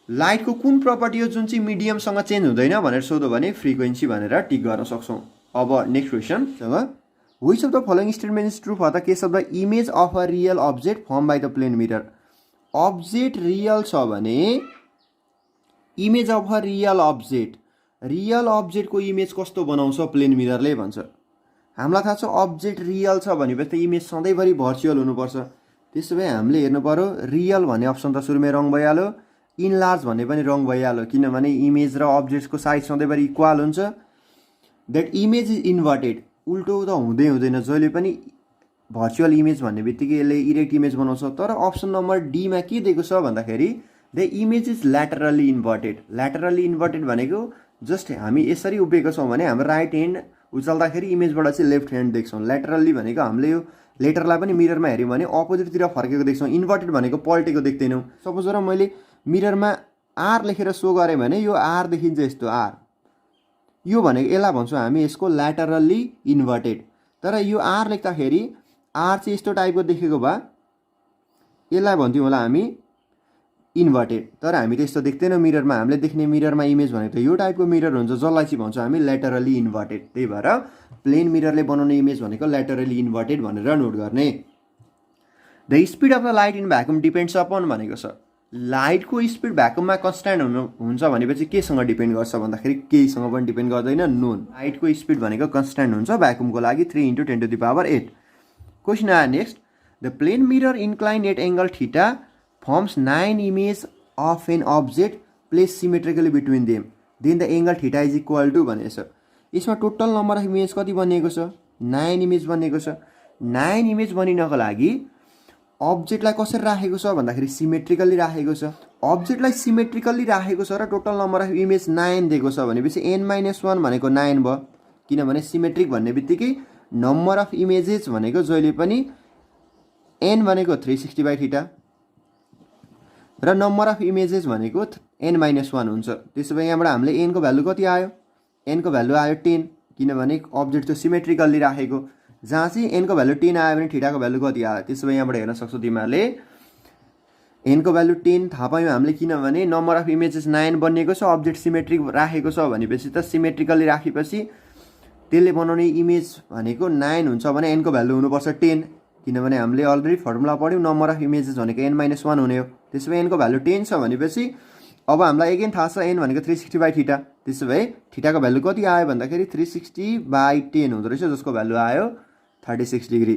लाइटको कुन प्रपर्टी हो जुन चाहिँ मिडियमसँग चेन्ज हुँदैन भनेर सोध्यो भने फ्रिक्वेन्सी भनेर टिक गर्न सक्छौँ। अब next question, which of the following statement is true for the case of the image of a real object form by the plane mirror. Object real छ भने इमेज अफ अ रियल अब्जेक्टको image कस्तो बनाउँछ plain मिररले भन्छ। हामीलाई थाहा छ object real छ भनेपछि इमेज सधैँभरि भर्चुअल हुनुपर्छ। त्यसो भए हामीले हेर्नु पर्यो रियल भन्ने अप्सन त सुरुमै रङ भइहाल्यो, इनलार्ज भन्ने पनि रङ भइहाल्यो, किनभने इमेज र अब्जेक्टको साइज सधैँभरि इक्वल हुन्छ। द्याट इमेज इज इन्भर्टेड, उल्टो त हुँदैन, जहिले पनि भर्चुअल इमेज भन्ने बित्तिकै यसले इरेक्ट इमेज बनाउँछ। तर अप्सन नम्बर डीमा के दिएको छ भन्दाखेरि the image is laterally inverted. Laterally inverted भनेको जस्ट हामी यसरी उभिएको छौँ भने हाम्रो राइट ह्यान्ड उचाल्दाखेरि इमेजबाट चाहिँ लेफ्ट ह्यान्ड देख्छौँ। ल्याटरली भनेको हामीले यो लेटरलाई पनि मिररमा हेऱ्यौँ भने अपोजिटतिर फर्केको देख्छौँ। इन्भर्टेड भनेको पल्टेको देख्दैनौँ। सपोज र मैले मिररमा आर लेखेर सो गरेँ भने यो आर देखिन्छ, यस्तो आर, यो भनेको यसलाई भन्छौँ हामी यसको ल्याटरली इन्भर्टेड। तर यो आर लेख्दाखेरि आर चाहिँ यस्तो टाइपको देखेको भए यसलाई भन्थ्यौँ होला हामी इन्भर्टेड। तर हामी त यस्तो देख्दैनौँ मिररमा, हामीले देख्ने मिररमा इमेज भनेको त यो टाइपको मिरर हुन्छ जसलाई चाहिँ भन्छौँ हामी ल्याटरली इन्भर्टेड। त्यही भएर प्लेन मिररले बनाउने इमेज भनेको ल्याटरली इन्भर्टेड भनेर नोट गर्ने। The speed of the light in vacuum depends upon भनेको छ। लाइटको स्पिड भ्याकुममा कन्स्ट्यान्ट हुन्छ भनेपछि केसँग डिपेन्ड गर्छ भन्दाखेरि केहीसँग पनि डिपेन्ड गर्दैन, नोन। लाइटको स्पिड भनेको कन्स्ट्यान्ट हुन्छ भ्याकुमको लागि 3 × 10⁸। क्वेसन आयो next, the plane mirror incline at angle theta forms 9 image of an object place symmetrically between them then the angle theta is equal to भनेको छ। यसमा टोटल नम्बर अफ इमेज कति बनिएको छ? 9 इमेज बनिएको छ। 9 इमेज बनिनको लागि अब्जेक्टलाई कसरी राखेको छ भन्दाखेरि सिमेट्रिकली राखेको छ। अब्जेक्टलाई सिमेट्रिकली राखेको छ र टोटल नम्बर अफ इमेज 9 दिएको छ भनेपछि n-1 भनेको 9 भयो, किनभने सिमेट्रिक भन्ने बित्तिकै नम्बर अफ इमेजेस भनेको जहिले पनि n भनेको 360/θ र नम्बर अफ इमेजेस भनेको n-1 हुन्छ। त्यसो भए यहाँबाट हामीले n को भ्यालु कति आयो? n को भ्यालु आयो 10, किनभने अब्जेक्ट चाहिँ सिमेट्रिकल्ली राखेको। जहाँ चाहिँ n को भ्यालु 10 आयो भने थीटाको भ्यालु कति आयो? त्यसो भए यहाँबाट हेर्न सक्छौ तिमीहरूले n को भ्यालु 10 थाहा पायौँ हामीले, किनभने नम्बर अफ इमेजेस 9 बनिएको छ, अब्जेक्ट सिमेट्रिक राखेको छ भनेपछि त सिमेट्रिकल्ली राखेपछि त्यसले बनाउने इमेज भनेको 9 हुन्छ भने n को भ्यालु हुनुपर्छ 10, किनभने हामीले अलरेडी फर्मुला पढ्यौँ नम्बर अफ इमेजेस भनेको n-1 हुने हो। त्यसो भए n को भ्यालु 10 छ भनेपछि अब हामीलाई अगेन थाहा छ n भनेको 360/θ। त्यसो भए थीटाको भ्यालु कति आयो भन्दाखेरि 360/10 हुँदो रहेछ, जसको भ्यालु आयो 36 डिग्री।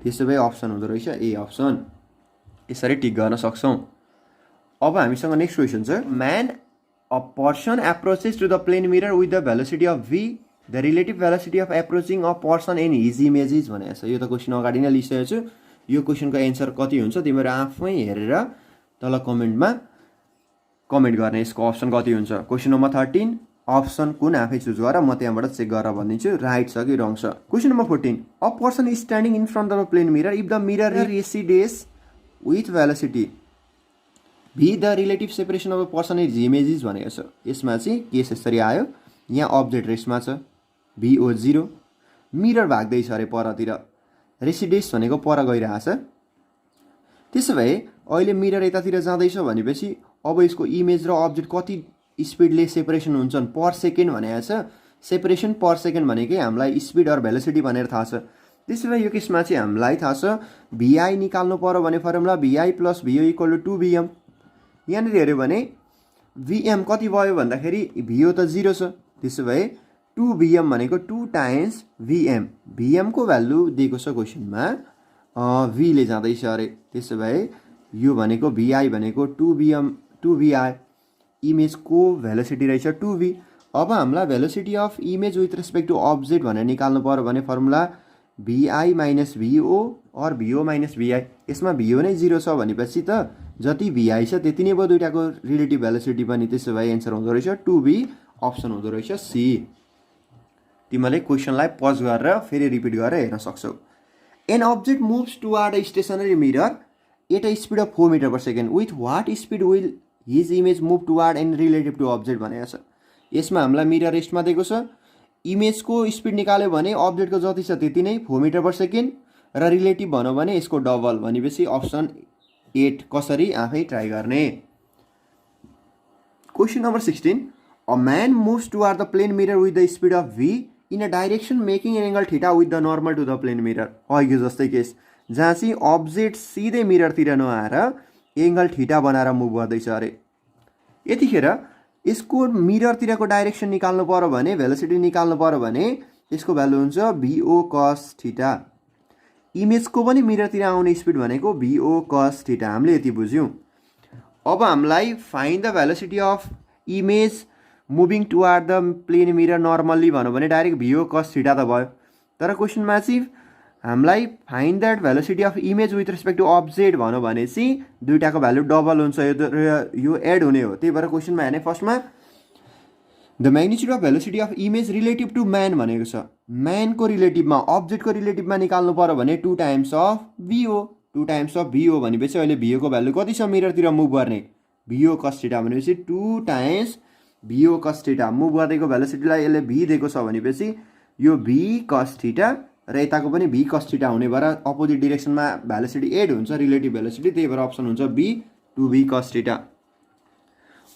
त्यसो भए अप्सन हुँदो रहेछ ए अप्सन। यसरी टिक गर्न सक्छौँ। अब हामीसँग नेक्स्ट क्वेसन छ, man a person approaches to the plane mirror with the velocity of v, the relative velocity of approaching a person in his images भनेको छ। यो त क्वेसन अगाडि नै लिइसकेको छु। यो क्वेसनको एन्सर कति हुन्छ तिमीहरू आफै हेरेर तल कमेन्टमा कमेन्ट गर्ने यसको अप्सन कति हुन्छ। क्वेसन नम्बर 13 अप्सन कुन आफै चुज गर, म त्यहाँबाट चेक गरेर भनिदिन्छु राइट छ कि रङ छ। Question number 14 a person is standing in front of the plane mirror if the mirror recedes with velocity v, the relative separation of the person is images भनेको छ। यसमा चाहिँ केस यसरी आयो, यहाँ अब्जेक्ट रेस्टमा छ VO 0, मिरर भाग्दैछ अरे परतिर, रेसिडेस भनेको पर गइरहेछ। त्यसो भए अहिले मिरर यतातिर जाँदैछ भनेपछि अब यसको इमेज र अब्जेक्ट कति स्पिडले सेपरेसन हुन्छन् पर सेकेन्ड भनेको छ। सेपरेसन पर सेकेन्ड भनेकै हामीलाई स्पिड अर भेलोसिटी भनेर थाहा छ। त्यसो भए यो केसमा चाहिँ हामीलाई थाहा छ VI निकाल्नु पर्यो भने फर्मुला VI + VO = 2Vm। यहाँनिर हेऱ्यो भने Vm कति भयो भन्दाखेरि VO त 0 छ, त्यसो भए 2Vm भनेको 2 टाइम्स Vm। Vm को भ्यालु दिएको छ क्वेसनमा, V ले जाँदैछ अरे। त्यसो भए यो भनेको VI भनेको 2VI, इमेजको भेलोसिटी रहेछ 2V। अब हामीलाई velocity of image with respect to object भनेर निकाल्नु पर्यो भने फर्मुला VI - VO और VO - VI। यसमा VO नै 0 छ भनेपछि त जति VI छ त्यति नै भयो दुईटाको रिलेटिभ भेलोसिटी पनि। त्यसो भए एन्सर हुँदो रहेछ 2V, अप्सन हुँदो रहेछ C। तिमीले क्वेसनलाई पज गरेर फेरि रिपिट गरेर हेर्न सक्छौ। An object moves toward a stationary mirror at a speed of 4 metre per second with what speed will his image move toward and relative to object भनेको छ। यसमा हामीलाई मिरर रेस्टमा दिएको छ, इमेजको स्पिड निकाल्यो भने अब्जेक्टको जति छ त्यति नै 4 मिटर पर सेकेन्ड र रिलेटिभ भनौँ भने यसको डबल, भनेपछि अप्सन 8 कसरी आफै ट्राई गर्ने। Question number 16 a man moves toward the plane mirror with the speed of v in a direction making an angle theta with the normal to the plane mirror. अघि जस्तै case जहाँ चाहिँ object सिधै मिररतिर नआएर angle theta बनाएर move गर्दैछ अरे। यतिखेर यसको मिररतिरको डाइरेक्सन निकाल्नु पर्यो भने, भेलोसिटी निकाल्नु पर्यो भने यसको भ्यालु हुन्छ VO cos थीटा। इमेजको पनि मिररतिर आउने स्पिड भनेको VO cos थीटा। हामीले यति बुझ्यौँ। अब हामीलाई find the velocity of image moving toward the plane mirror normally भनौँ भने डाइरेक्ट VO cos थीटा त भयो। तर क्वेसनमा चाहिँ हामीलाई find that velocity of image with respect to object भनौँ भने चाहिँ दुईटाको भ्यालु डबल हुन्छ, यो एड हुने हो। त्यही भएर क्वेसनमा हेर्ने फर्स्टमा the magnitude of velocity of image relative to man भनेको छ। म्यानको रिलेटिभमा अब्जेक्टको रिलेटिभमा निकाल्नु पर्यो भने 2 times of VO, 2 times of VO भनेपछि अहिले VO को भ्यालु कति छ मिररतिर मुभ गर्ने, VO cos थीटा भनेपछि 2 times VO cos theta. Move गर्दैको भेलोसिटीलाई यसले V दिएको छ भनेपछि यो V cos थीटा र यताको पनि V cos थीटा हुने भएर अपोजिट डिरेक्सनमा भेलोसिटी एड हुन्छ, रिलेटिभ भेलोसिटी। त्यही भएर अप्सन हुन्छ B 2b cos थीटा।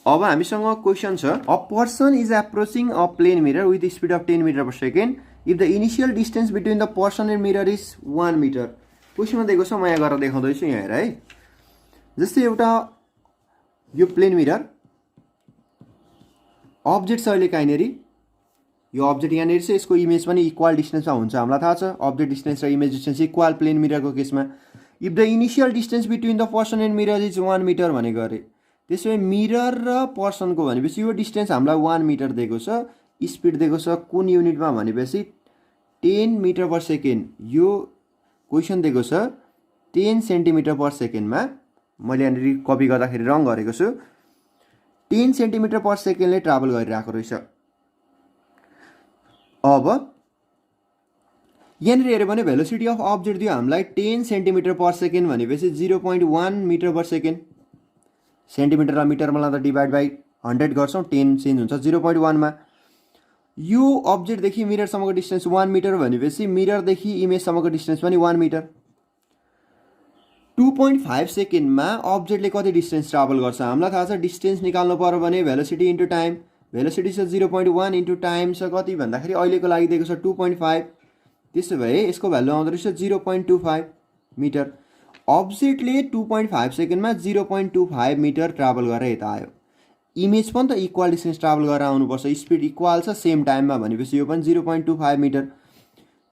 अब हामीसँग क्वेसन छ a person is approaching a plane mirror with speed of 10 metre per second if the initial distance between the person and mirror is 1 metre. क्वेसनमा दिएको छ, म यहाँ गरेर देखाउँदैछु यहाँ हेर है। जस्तै एउटा यो प्लेन मिरर अब्जेक्ट छ अहिले कहाँनिर, यो अब्जेक्ट यहाँनिर छ, यसको इमेज पनि इक्वल डिस्टेन्समा हुन्छ, हामीलाई थाहा छ अब्जेक्ट डिस्टेन्स र इमेज डिस्टेन्स इक्वल प्लेन मिररको केसमा। If the initial distance between the person and mirror is 1 metre भनेको अरे, त्यसो भए मिरर र पर्सनको भनेपछि यो डिस्टेन्स हामीलाई 1 मिटर दिएको छ, स्पिड दिएको छ कुन युनिटमा भनेपछि 10 मिटर पर सेकेन्ड। यो क्वेसन दिएको छ 10 सेन्टिमिटर पर सेकेन्डमा, मैले यहाँनिर कपी गर्दाखेरि रङ गरेको छु, 10 सेन्टिमिटर पर सेकेन्डले ट्राभल गरिरहेको रहेछ। अब यहाँनिर हेऱ्यो भने भेलोसिटी अफ अब्जेक्ट दियो हामीलाई 10 सेन्टिमिटर पर सेकेन्ड भनेपछि 0.1 मिटर पर सेकेन्ड। सेन्टिमिटर र मिटरमा लाँदा डिभाइड बाई 100 गर्छौँ, 10 चेन्ज हुन्छ 0.1 मा। यो अब्जेक्टदेखि मिररसम्मको डिस्टेन्स 1 मिटर भनेपछि मिररदेखि इमेजसम्मको डिस्टेन्स पनि 1 मिटर। 2.5 सेकेन्डमा अब्जेक्टले कति डिस्टेन्स ट्राभल गर्छ हामीलाई थाहा छ। डिस्टेन्स निकाल्नु पर्यो भने भेलोसिटी इन्टु टाइम, भेलोसिटी छ 0.1 इन्टु टाइम छ कति भन्दाखेरि अहिलेको लागि दिएको छ 2.5, त्यसो भए यसको भ्यालु आउँदो रहेछ 0.25 मिटर। अब्जेक्टले 2.5 सेकेन्डमा 0.25 मिटर ट्राभल गरेर यता आयो। इमेज पनि त इक्वल डिस्टेन्स ट्राभल गरेर आउनुपर्छ, स्पिड इक्वल छ सेम टाइममा भनेपछि यो पनि 0.25 मिटर।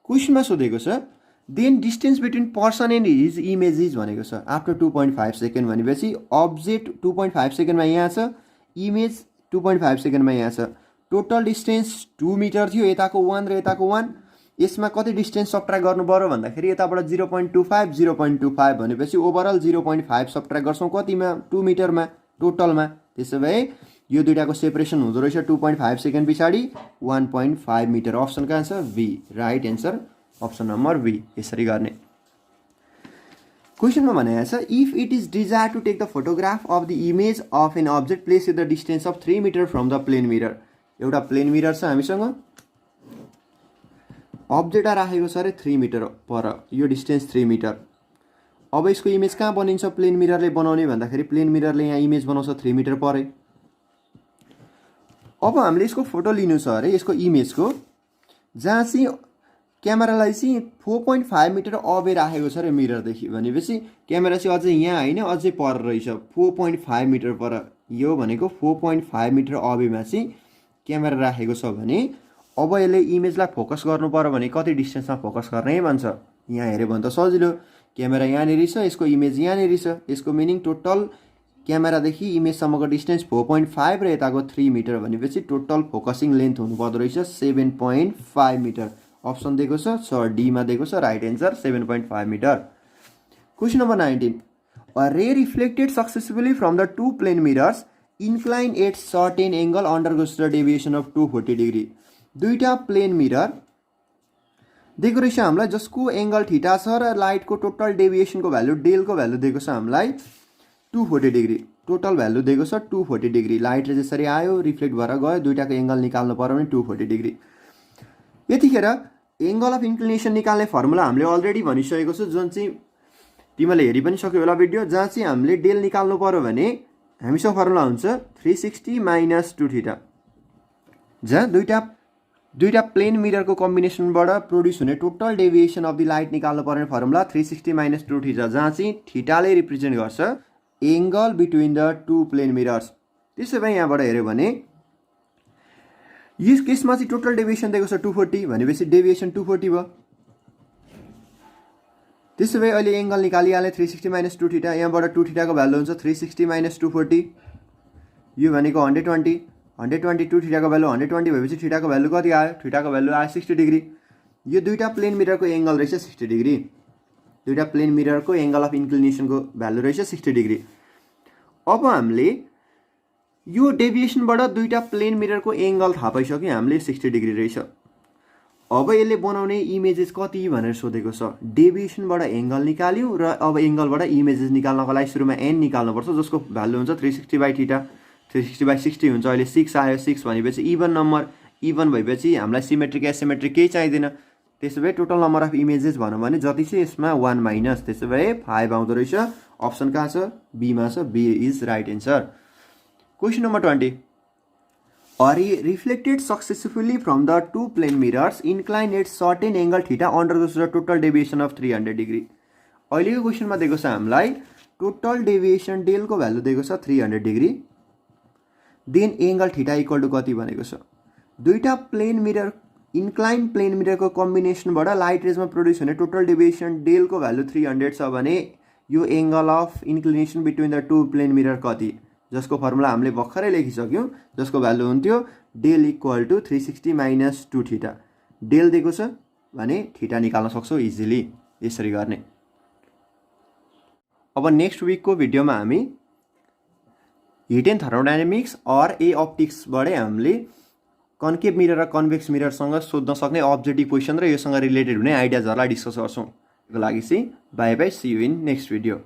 क्वेसनमा सोधेको छ then distance between person and his images भनेको छ आफ्टर 2.5 सेकेन्ड भनेपछि अब्जेक्ट 2.5 सेकेन्डमा यहाँ छ, इमेज 2.5 सेकेन्डमा यहाँ छ। टोटल डिस्टेन्स 2 मिटर थियो, यताको 1 र यताको 1, यसमा कति डिस्टेन्स सब्ट्र्याक्ट गर्नु पर्यो भन्दाखेरि यताबाट 0.25 भनेपछि ओभरअल 0.5 सब्ट्र्याक्ट गर्छौँ कतिमा 2 मिटरमा टोटलमा। त्यसो भए यो दुइटाको सेपरेसन हुँदो रहेछ 2.5 सेकेन्ड पछाडि 1.5 मिटर। अप्सन कहाँ छ B, right answer option number B. यसरी गर्ने। क्वेसनमा भनेको छ if it is desire to take the photograph of the image of an object place with the distance of 3 metre from the plane mirror. एउटा plane mirror छ हामीसँग, object राखेको छ अरे 3 मिटर पर, यो डिस्टेन्स 3 मिटर। अब यसको इमेज कहाँ बनिन्छ प्लेन मिररले बनाउने भन्दाखेरि प्लेन मिररले यहाँ इमेज बनाउँछ 3 मिटर परे। अब हामीले यसको फोटो लिनु छ अरे यसको इमेजको, जहाँ चाहिँ क्यामेरालाई चाहिँ 4.5 मिटर अबे राखेको छ अरे मिररदेखि भनेपछि क्यामेरा चाहिँ अझै यहाँ होइन अझै पर रहेछ 4.5 मिटर पर। यो भनेको 4.5 मिटर अबेमा चाहिँ क्यामेरा राखेको छ भने अब यसले इमेजलाई फोकस गर्नु पर्यो भने कति डिस्टेन्समा फोकस गर्ने भन्छ। यहाँ हेऱ्यो भने त सजिलो, क्यामेरा यहाँनिर छ, यसको इमेज यहाँनिर छ, यसको मिनिङ टोटल क्यामेरादेखि इमेजसम्मको डिस्टेन्स 4.5 र यताको 3 मिटर भनेपछि टोटल फोकसिङ लेन्थ हुनुपर्दो रहेछ 7.5 मिटर। अप्सन दिएको छ डीमा दिएको छ, right answer 7.5 metre. Question number 19 a ray reflected successfully from the two plane mirrors incline at certain angle undergoes the deviation of 240 degree. दुईटा प्लेन मिरर दिएको रहेछ हामीलाई जसको एङ्गल थीटा छ र लाइटको टोटल डेभिएसनको भ्यालु डेलको भ्यालु दिएको छ हामीलाई 240 डिग्री। टोटल भ्यालु दिएको छ 240 डिग्री। लाइटले जसरी आयो रिफ्लेक्ट भएर गयो, दुईटाको एङ्गल निकाल्नु पर्यो भने 240 डिग्री। यतिखेर एङ्गल अफ इन्क्लिनेसन निकाल्ने फर्मुला हामीले अलरेडी भनिसकेको छु, जुन चाहिँ तिमीले हेरि पनि सक्यो होला भिडियो, जहाँ चाहिँ हामीले डेल निकाल्नु पर्यो भने हामीसँग फर्मुला हुन्छ 360 माइनस 2 थीटा, जहाँ दुईटा प्लेन मिररको कम्बिनेसनबाट प्रोड्युस हुने total deviation of the light निकाल्नु पर्ने फर्मुला 360 माइनस 2 थीटा, जहाँ चाहिँ थीटाले रिप्रेजेन्ट गर्छ angle between the two plane mirrors. त्यसो भए यहाँबाट हेऱ्यो भने यस केसमा चाहिँ टोटल डेभिएसन दिएको छ 240 भनेपछि डेभिएसन 240 भयो। त्यसो भए अहिले एङ्गल निकालिहालेँ 360 माइनस 2 थीटा, यहाँबाट 2 थीटाको भ्यालु हुन्छ 360 माइनस 240, यो भनेको 120 2 थीटाको भ्यालु 120 भएपछि थीटाको भ्यालु कति आयो, थीटाको भ्यालु आयो 60 डिग्री। यो दुईटा प्लेन मिररको एङ्गल रहेछ 60 डिग्री, दुईटा प्लेन मिररको एङ्गल अफ इन्क्लिनेसनको भ्यालु रहेछ 60 डिग्री। अब हामीले यो डेभिएसनबाट दुईटा प्लेन मिररको एङ्गल थाहा पाइसक्यो हामीले 60 डिग्री रहेछ। अब यसले बनाउने इमेजेस कति भनेर सोधेको छ। डेभिएसनबाट एङ्गल निकाल्यो र अब एङ्गलबाट इमेजेस निकाल्नको लागि सुरुमा एन निकाल्नुपर्छ, जसको भ्यालु हुन्छ 360 बाई थीटा, 360 बाई 60 हुन्छ। अहिले 6 आयो, 6 भनेपछि इभन नम्बर, इभन भएपछि हामीलाई सिमेट्रिक एसिमेट्रिक केही चाहिँदैन, त्यसो भए टोटल नम्बर अफ इमेजेस भनौँ भने जति छ यसमा 1 माइनस, त्यसो भए 5 आउँदो रहेछ। अप्सन कहाँ छ? बीमा छ। B is right answer. Question number 20, are reflected successfully from the two plane mirrors incline at certain angle theta undergoes the total deviation of 300 degree. अहिलेको क्वेसनमा दिएको छ हामीलाई टोटल डेभिएसन डेलको भ्यालु दिएको छ 300 degree, then angle theta equal to कति भनेको छ। दुईटा प्लेन मिरर इन्क्लाइन प्लेन मिररको कम्बिनेसनबाट लाइट रेजमा प्रड्युस हुने टोटल डेभिएसन डेलको भ्यालु 300 छ भने यो angle of inclination between the two plane mirror कति, जसको फर्मुला हामीले भर्खरै लेखिसक्यौँ, जसको भ्यालु हुन्थ्यो del equal to 360 minus 2 theta. Del दिएको छ भने थीटा निकाल्न सक्छौँ इजिली यसरी गर्ने। अब नेक्स्ट विकको भिडियोमा हामी हिट एन्ड थर्मोडाइनामिक्स अर ए अप्टिक्सबाटै हामीले कन्केभ मिरर र कन्भेक्स मिररसँग सोध्न सक्ने अब्जेक्टिभ क्वेसन र योसँग रिलेटेड हुने आइडियाजहरूलाई डिस्कस गर्छौँ। त्यसको लागि चाहिँ bye bye, see you in next video.